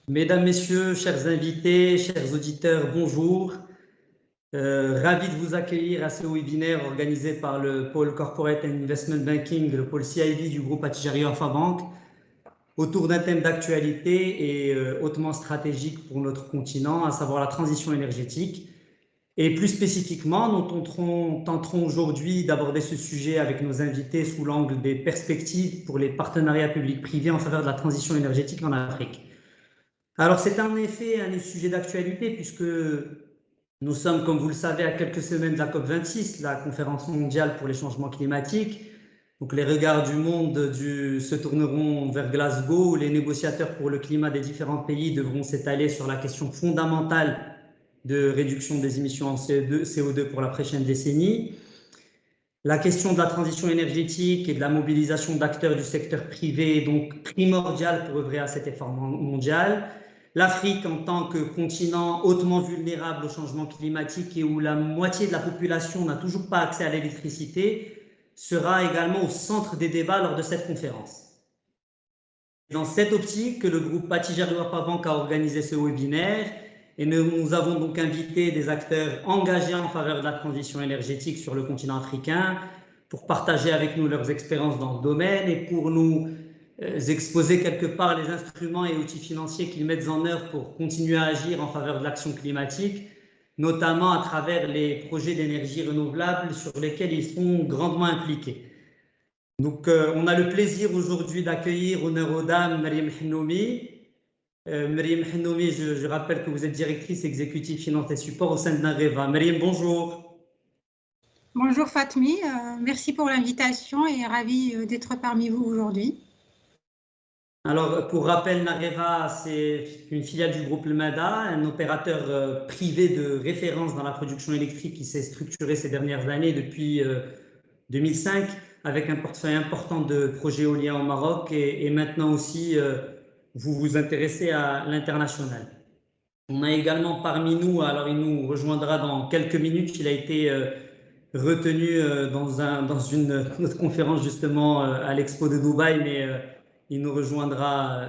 Mesdames, Messieurs, chers invités, chers auditeurs, bonjour. Ravi de vous accueillir à ce webinaire organisé par le pôle Corporate and Investment Banking, le pôle CIB du groupe Attijari Wafa Bank, autour d'un thème d'actualité et hautement stratégique pour notre continent, à savoir la transition énergétique. Et plus spécifiquement, nous tenterons aujourd'hui d'aborder ce sujet avec nos invités sous l'angle des perspectives pour les partenariats publics-privés en faveur de la transition énergétique en Afrique. Alors, c'est en effet un sujet d'actualité puisque nous sommes, comme vous le savez, à quelques semaines de la COP26, la conférence mondiale pour les changements climatiques. Donc, les regards du monde se tourneront vers Glasgow, où les négociateurs pour le climat des différents pays devront s'étaler sur la question fondamentale de réduction des émissions en CO2 pour la prochaine décennie. La question de la transition énergétique et de la mobilisation d'acteurs du secteur privé est donc primordiale pour œuvrer à cet effort mondial. L'Afrique, en tant que continent hautement vulnérable au changement climatique et où la moitié de la population n'a toujours pas accès à l'électricité, sera également au centre des débats lors de cette conférence. Dans cette optique que le groupe Attijari Wafa Bank a organisé ce webinaire et nous avons donc invité des acteurs engagés en faveur de la transition énergétique sur le continent africain pour partager avec nous leurs expériences dans le domaine et pour nous exposer quelque part les instruments et outils financiers qu'ils mettent en œuvre pour continuer à agir en faveur de l'action climatique, notamment à travers les projets d'énergie renouvelable sur lesquels ils sont grandement impliqués. Donc, on a le plaisir aujourd'hui d'accueillir, honneur aux dames, Mariam Hennoumi. Mariam Hennoumi, je rappelle que vous êtes directrice exécutive finance et support au sein de Nareva. Mariam, bonjour. Bonjour Fatmi, merci pour l'invitation et ravi d'être parmi vous aujourd'hui. Alors, pour rappel, Nareva, c'est une filiale du groupe Lemada, un opérateur privé de référence dans la production électrique qui s'est structuré ces dernières années depuis 2005, avec un portefeuille important de projets éoliens au Maroc et maintenant aussi, vous vous intéressez à l'international. On a également parmi nous, alors il nous rejoindra dans quelques minutes, il a été retenu dans une autre conférence justement à l'Expo de Dubaï, mais il nous rejoindra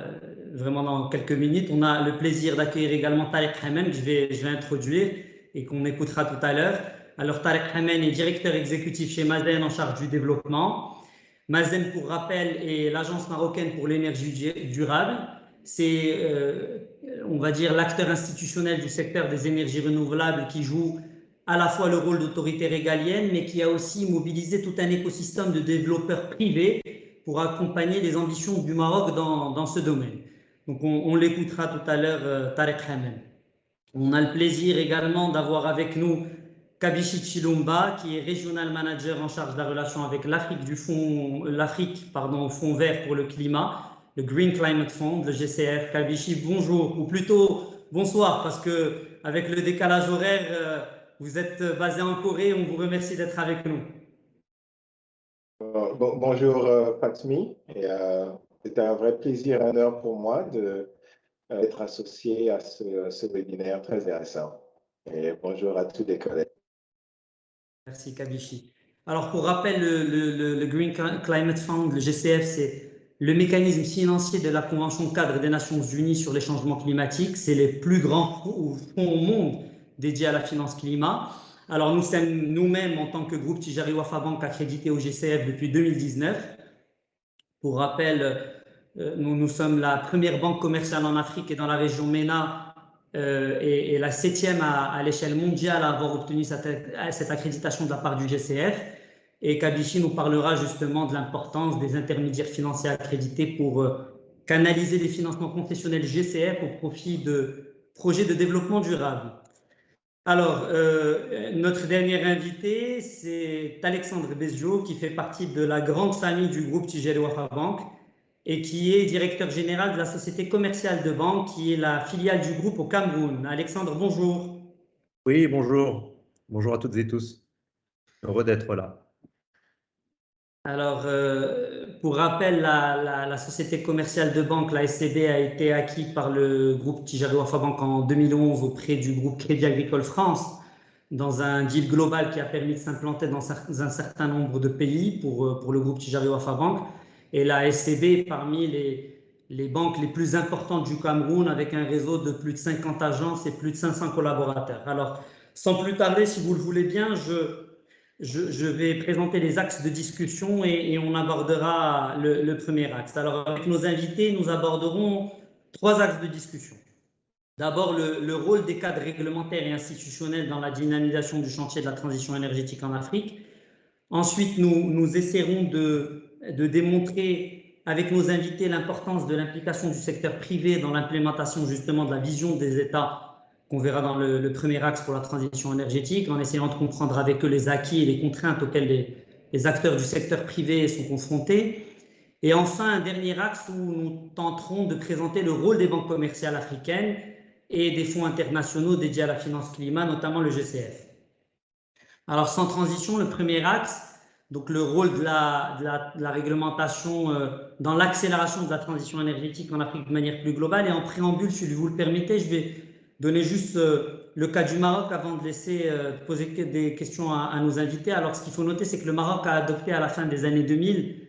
vraiment dans quelques minutes. On a le plaisir d'accueillir également Tarek Hamen, que je vais introduire et qu'on écoutera tout à l'heure. Alors Tarek Hamen est directeur exécutif chez Mazen en charge du développement. Mazen, pour rappel, est l'agence marocaine pour l'énergie durable. C'est, on va dire, l'acteur institutionnel du secteur des énergies renouvelables qui joue à la fois le rôle d'autorité régalienne, mais qui a aussi mobilisé tout un écosystème de développeurs privés pour accompagner les ambitions du Maroc dans ce domaine. Donc on l'écoutera tout à l'heure, Tarek Hamen. On a le plaisir également d'avoir avec nous Kabishi Chilumba, qui est Regional Manager en charge de la relation avec l'Afrique au Fonds vert pour le climat, le Green Climate Fund, le GCF. Kabishi, bonjour, ou plutôt bonsoir, parce que avec le décalage horaire, vous êtes basé en Corée, on vous remercie d'être avec nous. Bonjour Fatmi, c'est un vrai plaisir, un honneur pour moi d'être associé à ce webinaire très intéressant. Et bonjour à tous les collègues. Merci Kabishi. Alors pour rappel, le Green Climate Fund, le GCF, c'est le mécanisme financier de la Convention cadre des Nations Unies sur les changements climatiques. C'est les plus grands fonds au monde dédiés à la finance climat. Alors nous sommes nous-mêmes en tant que groupe Attijari Wafa Bank accrédité au GCF depuis 2019. Pour rappel, nous sommes la première banque commerciale en Afrique et dans la région MENA et la 7e à l'échelle mondiale à avoir obtenu cette accréditation de la part du GCF. Et Kabishi nous parlera justement de l'importance des intermédiaires financiers accrédités pour canaliser des financements concessionnels GCF au profit de projets de développement durable. Alors, notre dernier invité, c'est Alexandre Bezjo, qui fait partie de la grande famille du groupe Attijari Wafa Bank et qui est directeur général de la société commerciale de banque, qui est la filiale du groupe au Cameroun. Alexandre, bonjour. Oui, bonjour. Bonjour à toutes et tous. Heureux d'être là. Alors, pour rappel, la société commerciale de banque, la SCB, a été acquise par le groupe Attijari Wafa Bank en 2011 auprès du groupe Crédit Agricole France, dans un deal global qui a permis de s'implanter dans un certain nombre de pays pour le groupe Attijari Wafa Bank. Et la SCB est parmi les banques les plus importantes du Cameroun avec un réseau de plus de 50 agences et plus de 500 collaborateurs. Alors, sans plus tarder, si vous le voulez bien, je vais présenter les axes de discussion et on abordera le premier axe. Alors, avec nos invités, nous aborderons 3 axes de discussion. D'abord, le rôle des cadres réglementaires et institutionnels dans la dynamisation du chantier de la transition énergétique en Afrique. Ensuite, nous essaierons de démontrer avec nos invités l'importance de l'implication du secteur privé dans l'implémentation justement de la vision des États qu'on verra dans le premier axe pour la transition énergétique, en essayant de comprendre avec eux les acquis et les contraintes auxquelles les acteurs du secteur privé sont confrontés. Et enfin, un dernier axe où nous tenterons de présenter le rôle des banques commerciales africaines et des fonds internationaux dédiés à la finance climat, notamment le GCF. Alors, sans transition, le premier axe, donc le rôle de la réglementation dans l'accélération de la transition énergétique en Afrique de manière plus globale. Et en préambule, si vous le permettez, je vais donner juste le cas du Maroc avant de laisser poser des questions à nos invités. Alors, ce qu'il faut noter, c'est que le Maroc a adopté à la fin des années 2000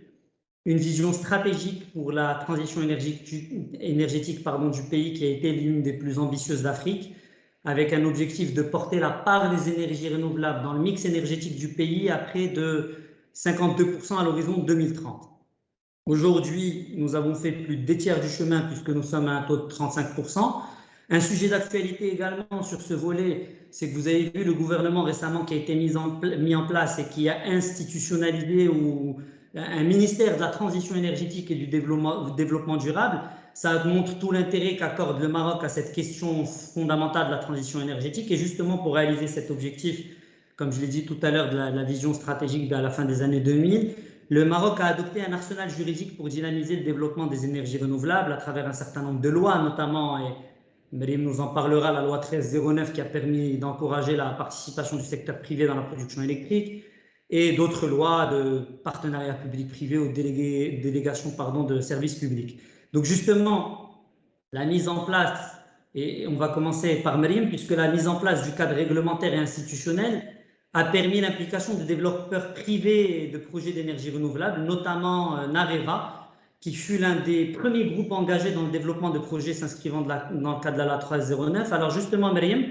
une vision stratégique pour la transition énergétique du pays qui a été l'une des plus ambitieuses d'Afrique, avec un objectif de porter la part des énergies renouvelables dans le mix énergétique du pays à près de 52% à l'horizon 2030. Aujourd'hui, nous avons fait plus de 2/3 du chemin puisque nous sommes à un taux de 35%. Un sujet d'actualité également sur ce volet, c'est que vous avez vu le gouvernement récemment qui a été mis en place et qui a institutionnalisé un ministère de la transition énergétique et du développement durable. Ça montre tout l'intérêt qu'accorde le Maroc à cette question fondamentale de la transition énergétique. Et justement, pour réaliser cet objectif, comme je l'ai dit tout à l'heure, de la vision stratégique à la fin des années 2000, le Maroc a adopté un arsenal juridique pour dynamiser le développement des énergies renouvelables à travers un certain nombre de lois, notamment, et Maryam nous en parlera, la loi 1309 qui a permis d'encourager la participation du secteur privé dans la production électrique, et d'autres lois de partenariat public-privé ou délégation de services publics. Donc justement, la mise en place, et on va commencer par Maryam, puisque la mise en place du cadre réglementaire et institutionnel a permis l'implication de développeurs privés de projets d'énergie renouvelable, notamment Nareva, qui fut l'un des premiers groupes engagés dans le développement de projets s'inscrivant dans le cadre de la loi 1309. Alors justement, Maryam,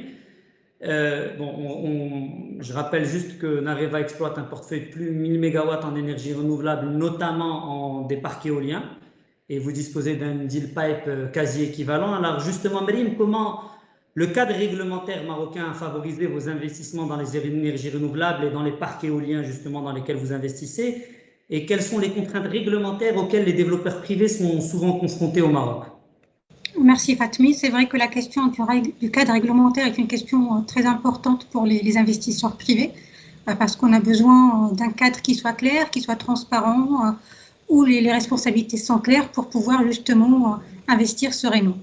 je rappelle juste que Nareva exploite un portefeuille de plus de 1000 MW en énergie renouvelable, notamment en des parcs éoliens, et vous disposez d'un deal pipe quasi équivalent. Alors justement, Maryam, comment le cadre réglementaire marocain a favorisé vos investissements dans les énergies renouvelables et dans les parcs éoliens justement dans lesquels vous investissez, et quelles sont les contraintes réglementaires auxquelles les développeurs privés sont souvent confrontés au Maroc? Merci Fatmi. C'est vrai que la question du cadre réglementaire est une question très importante pour les investisseurs privés parce qu'on a besoin d'un cadre qui soit clair, qui soit transparent, où les responsabilités sont claires pour pouvoir justement investir sereinement.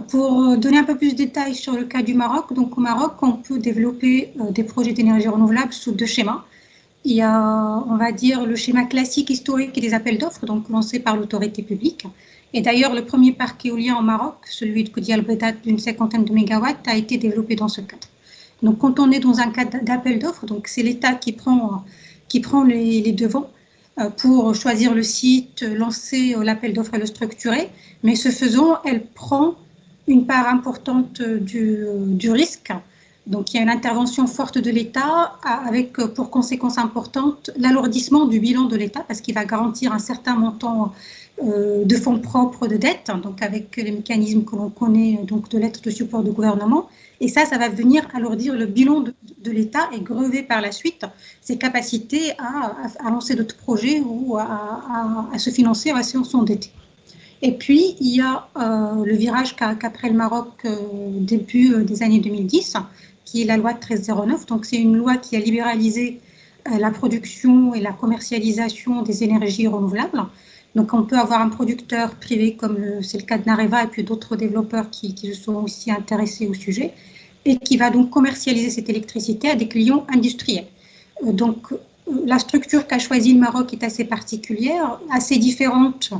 Pour donner un peu plus de détails sur le cas du Maroc, donc au Maroc, on peut développer des projets d'énergie renouvelable sous 2 schémas. Il y a, on va dire, le schéma classique historique et des appels d'offres, donc lancé par l'autorité publique. Et d'ailleurs, le premier parc éolien au Maroc, celui de Koudi al-Bredat d'une 50aine de mégawatts, a été développé dans ce cadre. Donc, quand on est dans un cadre d'appel d'offres, donc c'est l'État qui prend les devants pour choisir le site, lancer l'appel d'offres et le structurer. Mais ce faisant, elle prend une part importante du risque. Donc, il y a une intervention forte de l'État avec pour conséquence importante l'alourdissement du bilan de l'État parce qu'il va garantir un certain montant de fonds propres de dette, donc avec les mécanismes que l'on connaît donc de lettres de support de gouvernement. Et ça va venir alourdir le bilan de l'État et grever par la suite ses capacités à lancer d'autres projets ou à se financer, à s'endetter. Et puis, il y a le virage qu'a pris le Maroc début des années 2010, qui est la loi 1309. Donc, c'est une loi qui a libéralisé la production et la commercialisation des énergies renouvelables. Donc, on peut avoir un producteur privé, comme c'est le cas de Nareva, et puis d'autres développeurs qui se sont aussi intéressés au sujet, et qui va donc commercialiser cette électricité à des clients industriels. Donc, la structure qu'a choisie le Maroc est assez particulière, assez différente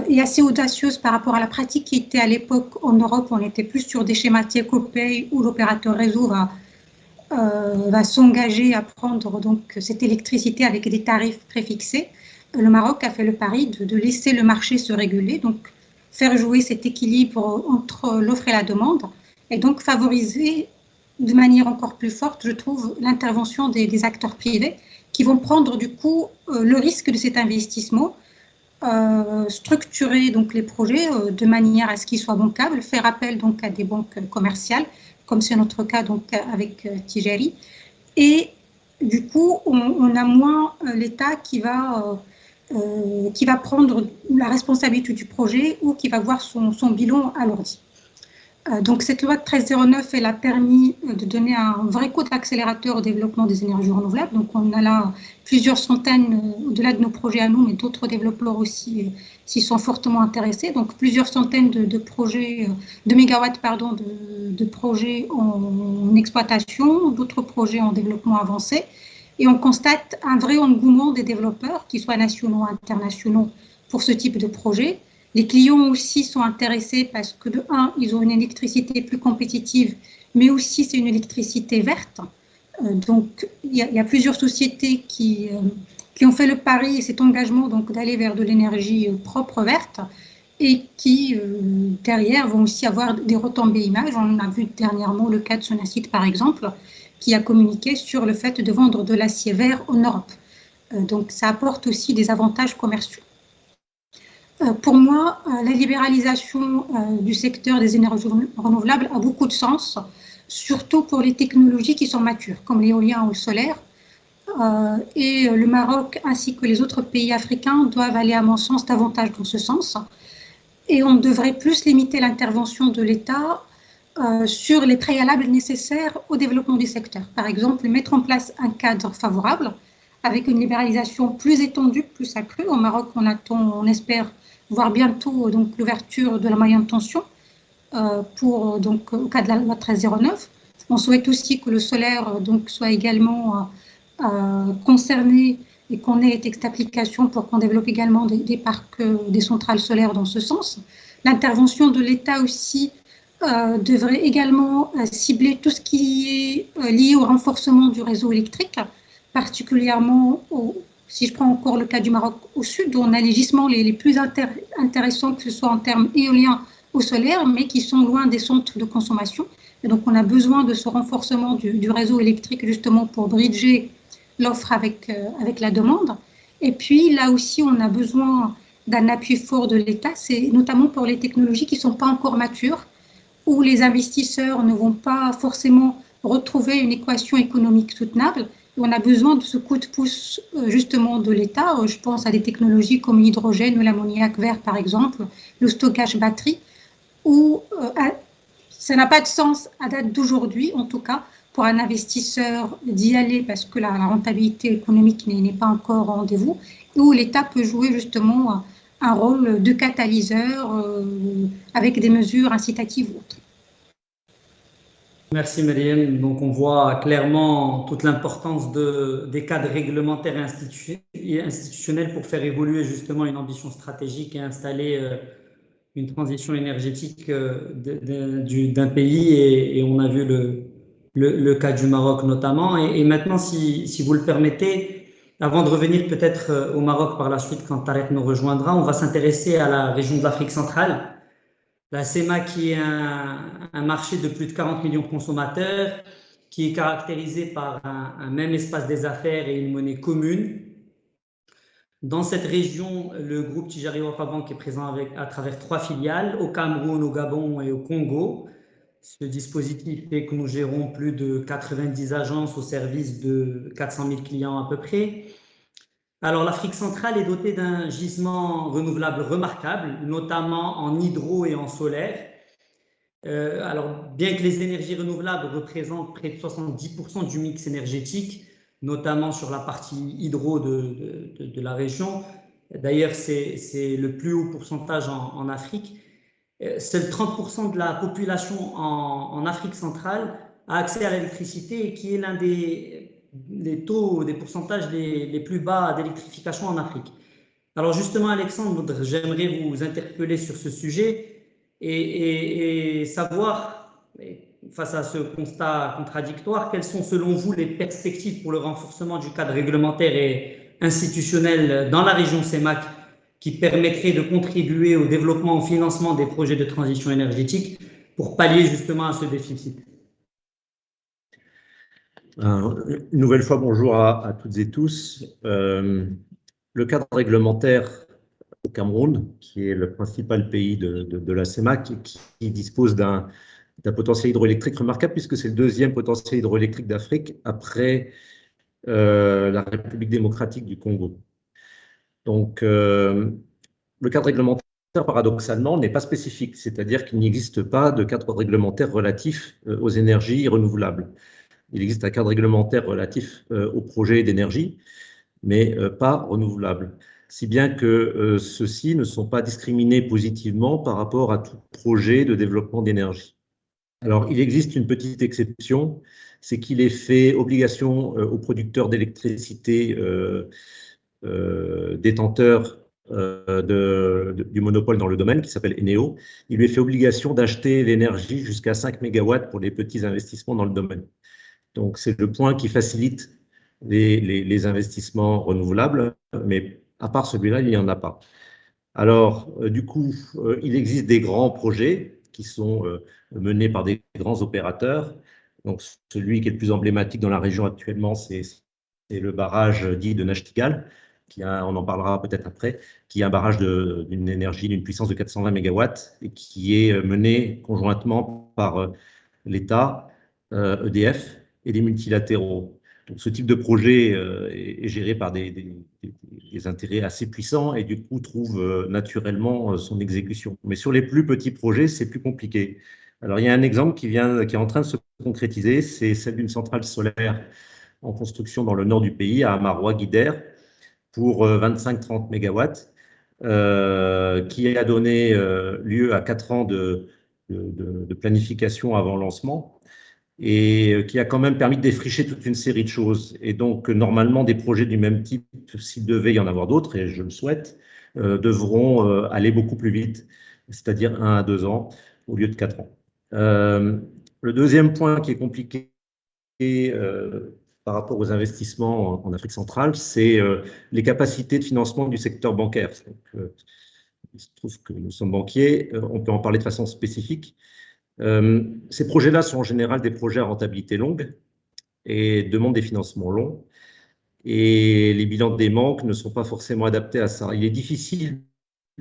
et assez audacieuse par rapport à la pratique qui était à l'époque en Europe. On était plus sur des schémas take-or-pay où l'opérateur réseau va s'engager à prendre donc cette électricité avec des tarifs préfixés. Le Maroc a fait le pari de laisser le marché se réguler. Donc, faire jouer cet équilibre entre l'offre et la demande, et donc favoriser de manière encore plus forte, je trouve, l'intervention des acteurs privés qui vont prendre du coup le risque de cet investissement, structurer donc les projets de manière à ce qu'ils soient bancables, faire appel donc à des banques commerciales, comme c'est notre cas donc avec Tijari, et du coup on a moins l'État qui va prendre la responsabilité du projet ou qui va voir son bilan alourdi. Donc cette loi de 1309, elle a permis de donner un vrai coup d'accélérateur au développement des énergies renouvelables. Donc on a là plusieurs centaines, au-delà de nos projets à nous, mais d'autres développeurs aussi s'y sont fortement intéressés. Donc plusieurs centaines de projets, de mégawatts, pardon, de projets en exploitation, d'autres projets en développement avancé. Et on constate un vrai engouement des développeurs, qu'ils soient nationaux ou internationaux, pour ce type de projet. Les clients aussi sont intéressés parce que, de un, ils ont une électricité plus compétitive, mais aussi c'est une électricité verte. Donc, il y a plusieurs sociétés qui ont fait le pari et cet engagement d'aller vers de l'énergie propre verte et qui, derrière, vont aussi avoir des retombées images. On a vu dernièrement le cas de Sonacid, par exemple, qui a communiqué sur le fait de vendre de l'acier vert en Europe. Donc, ça apporte aussi des avantages commerciaux. Pour moi, la libéralisation du secteur des énergies renouvelables a beaucoup de sens, surtout pour les technologies qui sont matures, comme l'éolien ou le solaire. Et le Maroc ainsi que les autres pays africains doivent aller, à mon sens, davantage dans ce sens. Et on devrait plus limiter l'intervention de l'État sur les préalables nécessaires au développement du secteur. Par exemple, mettre en place un cadre favorable avec une libéralisation plus étendue, plus accrue. Au Maroc, on attend, on espère voir bientôt l'ouverture de la moyenne tension au cas de la loi 1309. On souhaite aussi que le solaire soit également concerné et qu'on ait texte application pour qu'on développe également des parcs, des centrales solaires dans ce sens. L'intervention de l'État aussi devrait également cibler tout ce qui est lié au renforcement du réseau électrique, particulièrement si je prends encore le cas du Maroc au sud, où on a les gisements les plus intéressants, que ce soit en termes éoliens ou solaires, mais qui sont loin des centres de consommation. Et donc, on a besoin de ce renforcement du réseau électrique justement pour bridger l'offre avec la demande. Et puis, là aussi, on a besoin d'un appui fort de l'État, c'est notamment pour les technologies qui ne sont pas encore matures, où les investisseurs ne vont pas forcément retrouver une équation économique soutenable. On a besoin de ce coup de pouce justement de l'État. Je pense à des technologies comme l'hydrogène ou l'ammoniac vert, par exemple, le stockage batterie, où ça n'a pas de sens à date d'aujourd'hui, en tout cas, pour un investisseur d'y aller parce que la rentabilité économique n'est pas encore au rendez-vous, où l'État peut jouer justement un rôle de catalyseur avec des mesures incitatives ou autres. Merci Mariam. Donc on voit clairement toute l'importance des cadres réglementaires et institutionnels pour faire évoluer justement une ambition stratégique et installer une transition énergétique d'un pays, et on a vu le cas du Maroc notamment. Et maintenant, si vous le permettez, avant de revenir peut-être au Maroc par la suite quand Tarek nous rejoindra, on va s'intéresser à la région de l'Afrique centrale. La CEMAC, qui est un marché de plus de 40 millions de consommateurs, qui est caractérisé par un même espace des affaires et une monnaie commune. Dans cette région, le groupe Tijari Wafa Bank est présent à travers 3 filiales, au Cameroun, au Gabon et au Congo. Ce dispositif fait que nous gérons plus de 90 agences au service de 400 000 clients à peu près. Alors, l'Afrique centrale est dotée d'un gisement renouvelable remarquable, notamment en hydro et en solaire. Alors, bien que les énergies renouvelables représentent près de 70% du mix énergétique, notamment sur la partie hydro de la région, d'ailleurs, c'est le plus haut pourcentage en Afrique. Seuls 30% de la population en Afrique centrale a accès à l'électricité, et qui est l'un des pourcentages les plus bas d'électrification en Afrique. Alors justement, Alexandre, j'aimerais vous interpeller sur ce sujet et savoir, face à ce constat contradictoire, quelles sont selon vous les perspectives pour le renforcement du cadre réglementaire et institutionnel dans la région CEMAC, qui permettrait de contribuer au développement, au financement des projets de transition énergétique pour pallier justement à ce déficit? Une nouvelle fois, bonjour à toutes et tous. Le cadre réglementaire au Cameroun, qui est le principal pays de la CEMAC, qui dispose d'un potentiel hydroélectrique remarquable, puisque c'est le deuxième potentiel hydroélectrique d'Afrique après la République démocratique du Congo. Donc, le cadre réglementaire, paradoxalement, n'est pas spécifique, c'est-à-dire qu'il n'existe pas de cadre réglementaire relatif aux énergies renouvelables. Il existe un cadre réglementaire relatif aux projets d'énergie, mais pas renouvelables. Si bien que ceux-ci ne sont pas discriminés positivement par rapport à tout projet de développement d'énergie. Alors, il existe une petite exception, c'est qu'il est fait obligation aux producteurs d'électricité détenteurs du monopole dans le domaine, qui s'appelle Eneo. Il lui est fait obligation d'acheter l'énergie jusqu'à 5 MW pour les petits investissements dans le domaine. Donc, c'est le point qui facilite les investissements renouvelables, mais à part celui-là, il n'y en a pas. Alors, du coup, il existe des grands projets qui sont menés par des grands opérateurs. Donc, celui qui est le plus emblématique dans la région actuellement, c'est le barrage dit de Nachtigal, on en parlera peut-être après, qui est un barrage d'une énergie, d'une puissance de 420 MW et qui est mené conjointement par l'État, EDF et des multilatéraux. Donc, ce type de projet est géré par des intérêts assez puissants et du coup trouve naturellement son exécution. Mais sur les plus petits projets, c'est plus compliqué. Alors, il y a un exemple qui est en train de se concrétiser, c'est celle d'une centrale solaire en construction dans le nord du pays, à Amaroua-Guider, pour 25-30 MW, qui a donné lieu à 4 ans de planification avant lancement et qui a quand même permis de défricher toute une série de choses. Et donc, normalement, des projets du même type, s'il devait y en avoir d'autres, et je le souhaite, devront aller beaucoup plus vite, c'est-à-dire 1 à 2 ans au lieu de 4 ans. Le deuxième point qui est compliqué par rapport aux investissements en Afrique centrale, c'est les capacités de financement du secteur bancaire. Donc, il se trouve que nous sommes banquiers, on peut en parler de façon spécifique. Ces projets-là sont en général des projets à rentabilité longue et demandent des financements longs. Et les bilans des banques ne sont pas forcément adaptés à ça. Il est difficile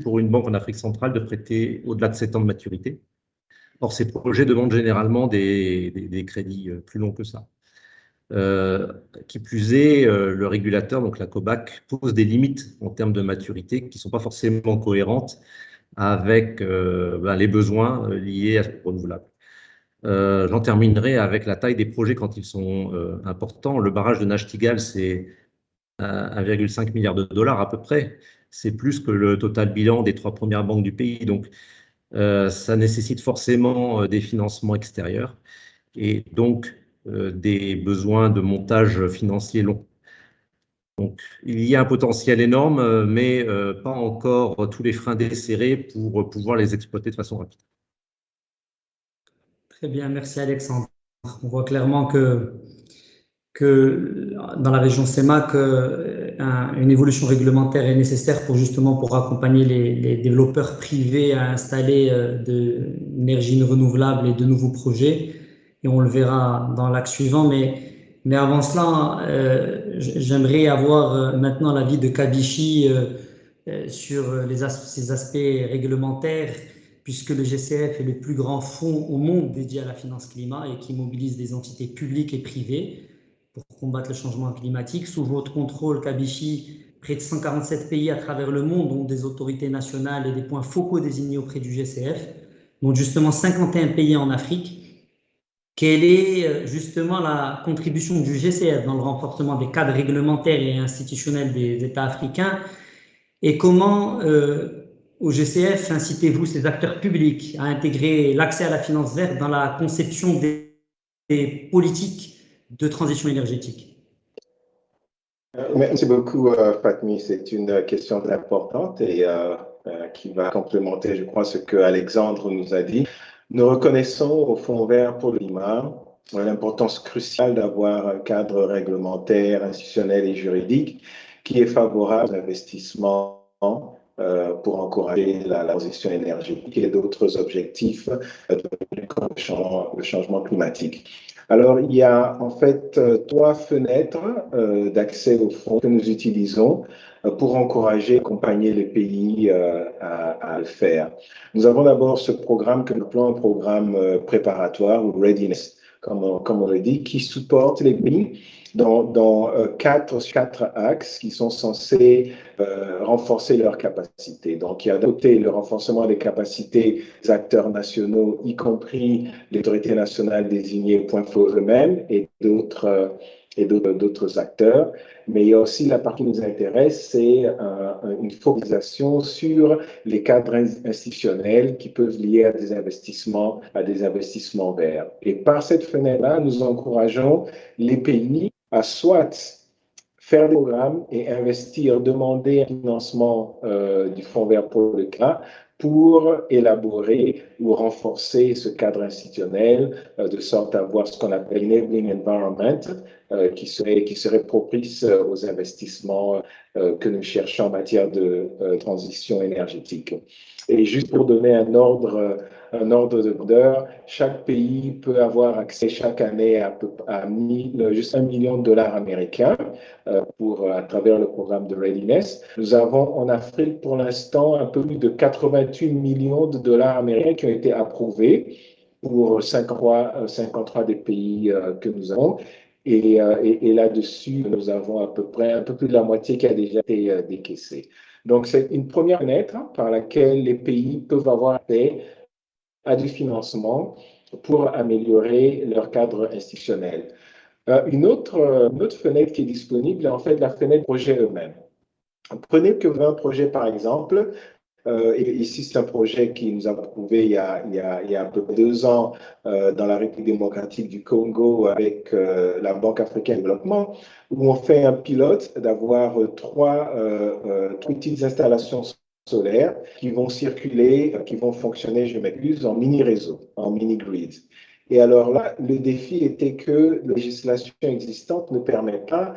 pour une banque en Afrique centrale de prêter au-delà de 7 ans de maturité. Or, ces projets demandent généralement des crédits plus longs que ça. Qui plus est, le régulateur, donc la COBAC, pose des limites en termes de maturité qui ne sont pas forcément cohérentes avec les besoins liés aux renouvelables. J'en terminerai avec la taille des projets quand ils sont importants. Le barrage de Nachtigal, c'est 1,5 milliard de dollars à peu près. C'est plus que le total bilan des 3 premières banques du pays. Donc, ça nécessite forcément des financements extérieurs et donc des besoins de montage financier long. Donc, il y a un potentiel énorme, mais pas encore tous les freins desserrés pour pouvoir les exploiter de façon rapide. Très bien, merci Alexandre. On voit clairement que dans la région CEMAC, une évolution réglementaire est nécessaire pour accompagner les développeurs privés à installer de l'énergie renouvelable et de nouveaux projets. Et on le verra dans l'axe suivant. Mais avant cela, j'aimerais avoir maintenant l'avis de Kabishi sur ces aspects réglementaires, puisque le GCF est le plus grand fonds au monde dédié à la finance climat et qui mobilise des entités publiques et privées pour combattre le changement climatique. Sous votre contrôle, Kabishi, près de 147 pays à travers le monde ont des autorités nationales et des points focaux désignés auprès du GCF, dont justement 51 pays en Afrique. Quelle est justement la contribution du GCF dans le renforcement des cadres réglementaires et institutionnels des États africains et comment au GCF incitez-vous ces acteurs publics à intégrer l'accès à la finance verte dans la conception des politiques de transition énergétique? Merci beaucoup, Fatmi. C'est une question importante et qui va complémenter, je crois, ce que Alexandre nous a dit. Nous reconnaissons au Fonds vert pour le climat l'importance cruciale d'avoir un cadre réglementaire, institutionnel et juridique qui est favorable à l'investissement pour encourager la transition énergétique et d'autres objectifs comme le changement climatique. Alors, il y a en fait 3 fenêtres d'accès aux fonds que nous utilisons pour encourager et accompagner les pays à le faire. Nous avons d'abord ce programme que nous appelons un programme préparatoire ou Readiness, comme on le dit, qui supporte les pays dans quatre axes qui sont censés renforcer leurs capacités. Donc, il y a d'un côté le renforcement des capacités des acteurs nationaux, y compris les autorités nationales désignées point fort eux-mêmes et d'autres acteurs. Mais il y a aussi la partie qui nous intéresse, c'est une focalisation sur les cadres institutionnels qui peuvent lier à des investissements verts. Et par cette fenêtre-là, nous encourageons les pays à soit faire des programmes et investir, demander un financement du Fonds vert pour le climat pour élaborer ou renforcer ce cadre institutionnel de sorte à avoir ce qu'on appelle enabling environment qui serait propice aux investissements que nous cherchons en matière de transition énergétique. Et juste pour donner un ordre de grandeur, chaque pays peut avoir accès chaque année à juste $1 million américains à travers le programme de Readiness. Nous avons en Afrique pour l'instant un peu plus de $88 millions américains qui ont été approuvés pour 53 des pays que nous avons. Et là-dessus, nous avons à peu près un peu plus de la moitié qui a déjà été décaissée. Donc, c'est une première fenêtre par laquelle les pays peuvent avoir accès à du financement pour améliorer leur cadre institutionnel. Une autre fenêtre qui est disponible est en fait la fenêtre projet eux-mêmes. Prenez que un projet, par exemple, et ici c'est un projet qui nous a prouvé il y a à peu près 2 ans dans la République démocratique du Congo avec la Banque africaine de développement, où on fait un pilote d'avoir 3 petites installations solaires qui vont circuler, qui vont fonctionner, je m'excuse, en mini-réseau, en mini-grid. Et alors là, le défi était que la législation existante ne permet pas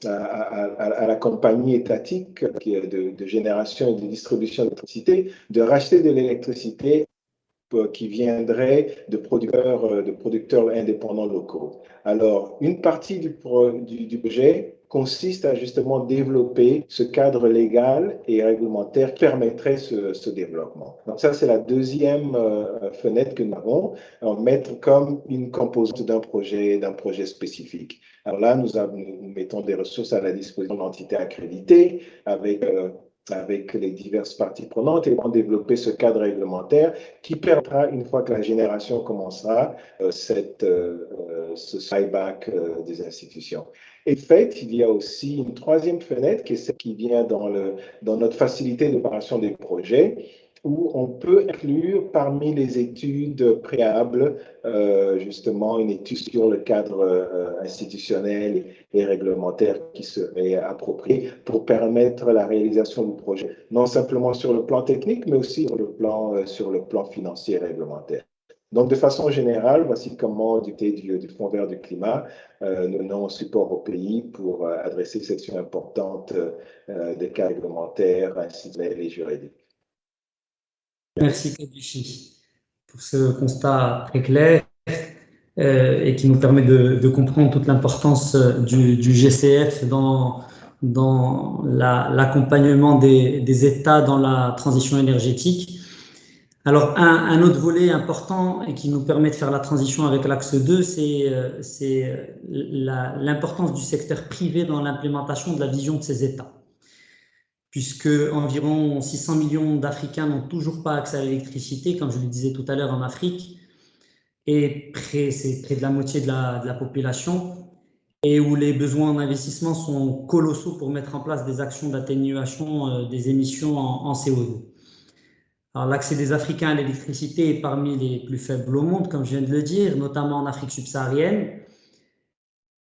à la compagnie étatique de génération et de distribution d'électricité de racheter de l'électricité qui viendrait de producteurs indépendants locaux. Alors, une partie du projet consiste à justement développer ce cadre légal et réglementaire qui permettrait ce développement. Donc ça, c'est la deuxième fenêtre que nous avons, mettre comme une composante d'un projet spécifique. Alors là, nous mettons des ressources à la disposition de l'entité accréditée avec les diverses parties prenantes et pour développer ce cadre réglementaire qui permettra, une fois que la génération commencera, ce buyback des institutions. Et fait, il y a aussi une troisième fenêtre qui est celle qui vient dans notre facilité d'opération des projets, où on peut inclure parmi les études préalables justement une étude sur le cadre institutionnel et réglementaire qui serait approprié pour permettre la réalisation du projet, non simplement sur le plan technique, mais aussi sur le plan financier et réglementaire. Donc, de façon générale, voici comment, du Fonds vert du climat, nous donnons support au pays pour adresser cette question importante des cas réglementaires ainsi que les juridiques. Merci, Kadushi, pour ce constat très clair et qui nous permet de comprendre toute l'importance du GCF dans l'accompagnement des États dans la transition énergétique. Alors, un autre volet important et qui nous permet de faire la transition avec l'axe 2, c'est l'importance du secteur privé dans l'implémentation de la vision de ces États. Puisque environ 600 millions d'Africains n'ont toujours pas accès à l'électricité, comme je le disais tout à l'heure en Afrique, et c'est près de la moitié de la population, et où les besoins en investissement sont colossaux pour mettre en place des actions d'atténuation des émissions en CO2. Alors, l'accès des Africains à l'électricité est parmi les plus faibles au monde, comme je viens de le dire, notamment en Afrique subsaharienne.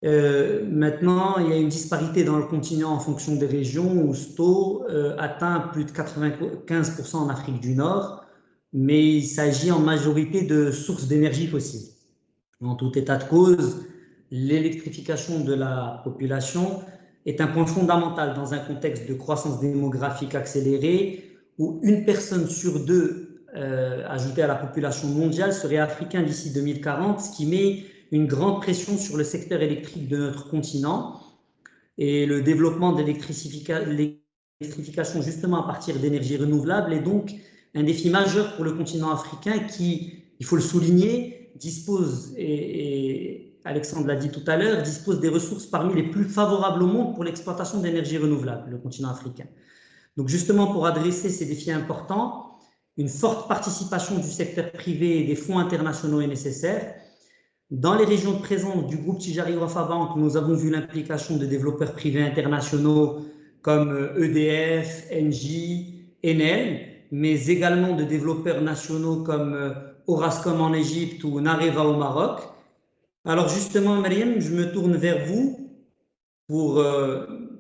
Maintenant, il y a une disparité dans le continent en fonction des régions où ce taux atteint plus de 95% en Afrique du Nord, mais il s'agit en majorité de sources d'énergie fossile. En tout état de cause, l'électrification de la population est un point fondamental dans un contexte de croissance démographique accélérée où une personne sur deux ajoutée à la population mondiale serait africain d'ici 2040, ce qui met une grande pression sur le secteur électrique de notre continent. Et le développement de l'électrification justement à partir d'énergies renouvelables est donc un défi majeur pour le continent africain qui, il faut le souligner, dispose, et Alexandre l'a dit tout à l'heure, dispose des ressources parmi les plus favorables au monde pour l'exploitation d'énergies renouvelables, le continent africain. Donc justement, pour adresser ces défis importants, une forte participation du secteur privé et des fonds internationaux est nécessaire. Dans les régions de présence du groupe Tijari Wafa Bank, nous avons vu l'implication de développeurs privés internationaux comme EDF, Engie, Enel, mais également de développeurs nationaux comme Orascom en Égypte ou Nareva au Maroc. Alors justement, Mariam, je me tourne vers vous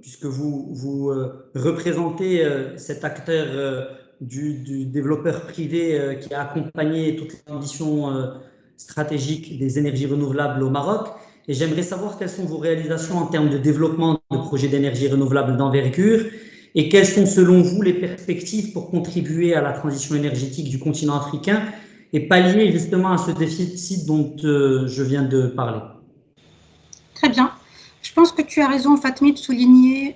puisque vous représentez cet acteur du développeur privé qui a accompagné toute l'ambition stratégique des énergies renouvelables au Maroc. Et j'aimerais savoir quelles sont vos réalisations en termes de développement de projets d'énergie renouvelable d'envergure et quelles sont selon vous les perspectives pour contribuer à la transition énergétique du continent africain et pallier justement à ce déficit dont je viens de parler. Très bien. Je pense que tu as raison, Fatmi, de souligner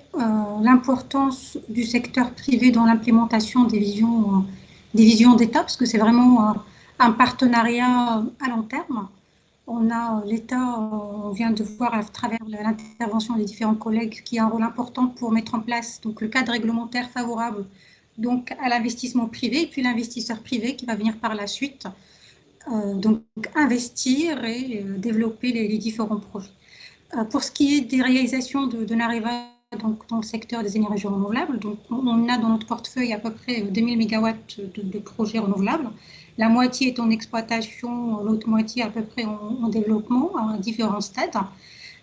l'importance du secteur privé dans l'implémentation des visions d'État, parce que c'est vraiment un partenariat à long terme. On a l'État, on vient de voir à travers l'intervention des différents collègues, qui a un rôle important pour mettre en place donc, le cadre réglementaire favorable donc, à l'investissement privé, et puis l'investisseur privé qui va venir par la suite donc, investir et développer les différents projets. Pour ce qui est des réalisations de Nareva donc dans le secteur des énergies renouvelables, donc on a dans notre portefeuille à peu près 2000 MW de projets renouvelables. La moitié est en exploitation, l'autre moitié à peu près en développement à différents stades.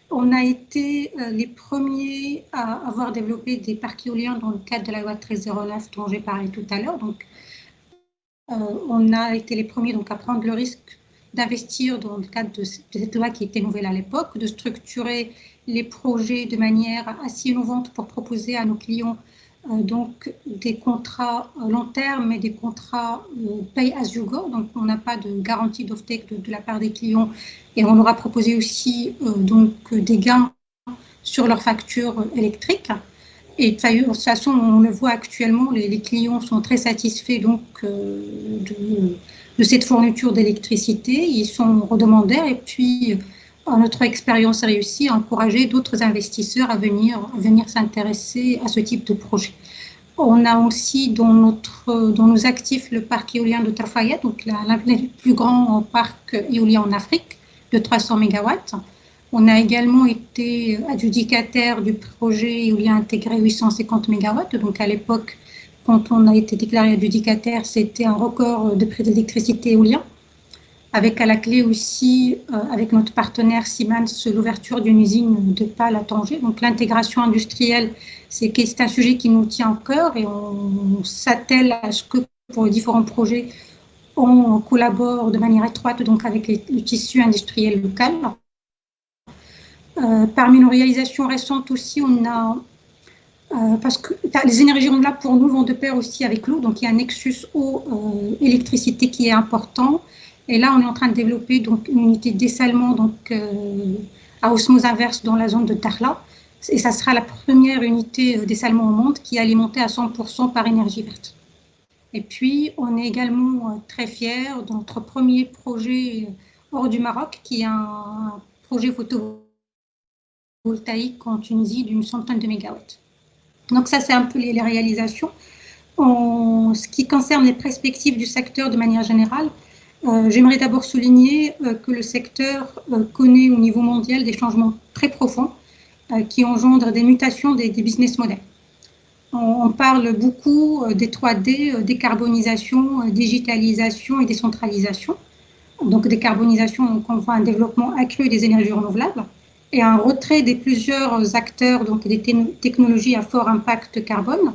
On a été les premiers à avoir développé des parcs éoliens dans le cadre de la loi 1309 dont j'ai parlé tout à l'heure. Donc, on a été les premiers donc, à prendre le risque d'investir dans le cadre de cette loi qui était nouvelle à l'époque, de structurer les projets de manière assez innovante pour proposer à nos clients donc des contrats long terme et des contrats pay as you go. Donc, on n'a pas de garantie d'off-take de la part des clients et on leur a proposé aussi donc des gains sur leur facture électrique. Et de toute façon, on le voit actuellement, les clients sont très satisfaits donc, de cette fourniture d'électricité. Ils sont redemandeurs et puis notre expérience réussie a encouragé d'autres investisseurs à venir s'intéresser à ce type de projet. On a aussi dans nos actifs le parc éolien de Tarfaya, donc l'un des plus grands parcs éoliens en Afrique, de 300 MW. On a également été adjudicataire du projet éolien intégré 850 MW. Donc à l'époque, quand on a été déclaré adjudicataire, c'était un record de prix d'électricité éolien. Avec à la clé aussi, avec notre partenaire Siemens, l'ouverture d'une usine de pales à Tanger. Donc l'intégration industrielle, c'est un sujet qui nous tient au cœur et on s'attelle à ce que pour les différents projets, on collabore de manière étroite donc avec le tissu industriel local. Parmi nos réalisations récentes aussi, on a, parce que les énergies renouvelables pour nous vont de pair aussi avec l'eau, donc il y a un nexus eau-électricité qui est important. Et là, on est en train de développer donc, une unité de dessalement donc, à osmose inverse dans la zone de Dakhla. Et ça sera la première unité de dessalement au monde qui est alimentée à 100% par énergie verte. Et puis, on est également très fiers de notre premier projet hors du Maroc, qui est un projet photovoltaïque en Tunisie d'une centaine de mégawatts. Donc ça, c'est un peu les réalisations. En ce qui concerne les perspectives du secteur de manière générale, j'aimerais d'abord souligner que le secteur connaît au niveau mondial des changements très profonds qui engendrent des mutations des business models. On parle beaucoup des 3D, décarbonisation, digitalisation et décentralisation. Donc décarbonisation, donc on voit un développement accru des énergies renouvelables et un retrait des plusieurs acteurs, donc des technologies à fort impact carbone.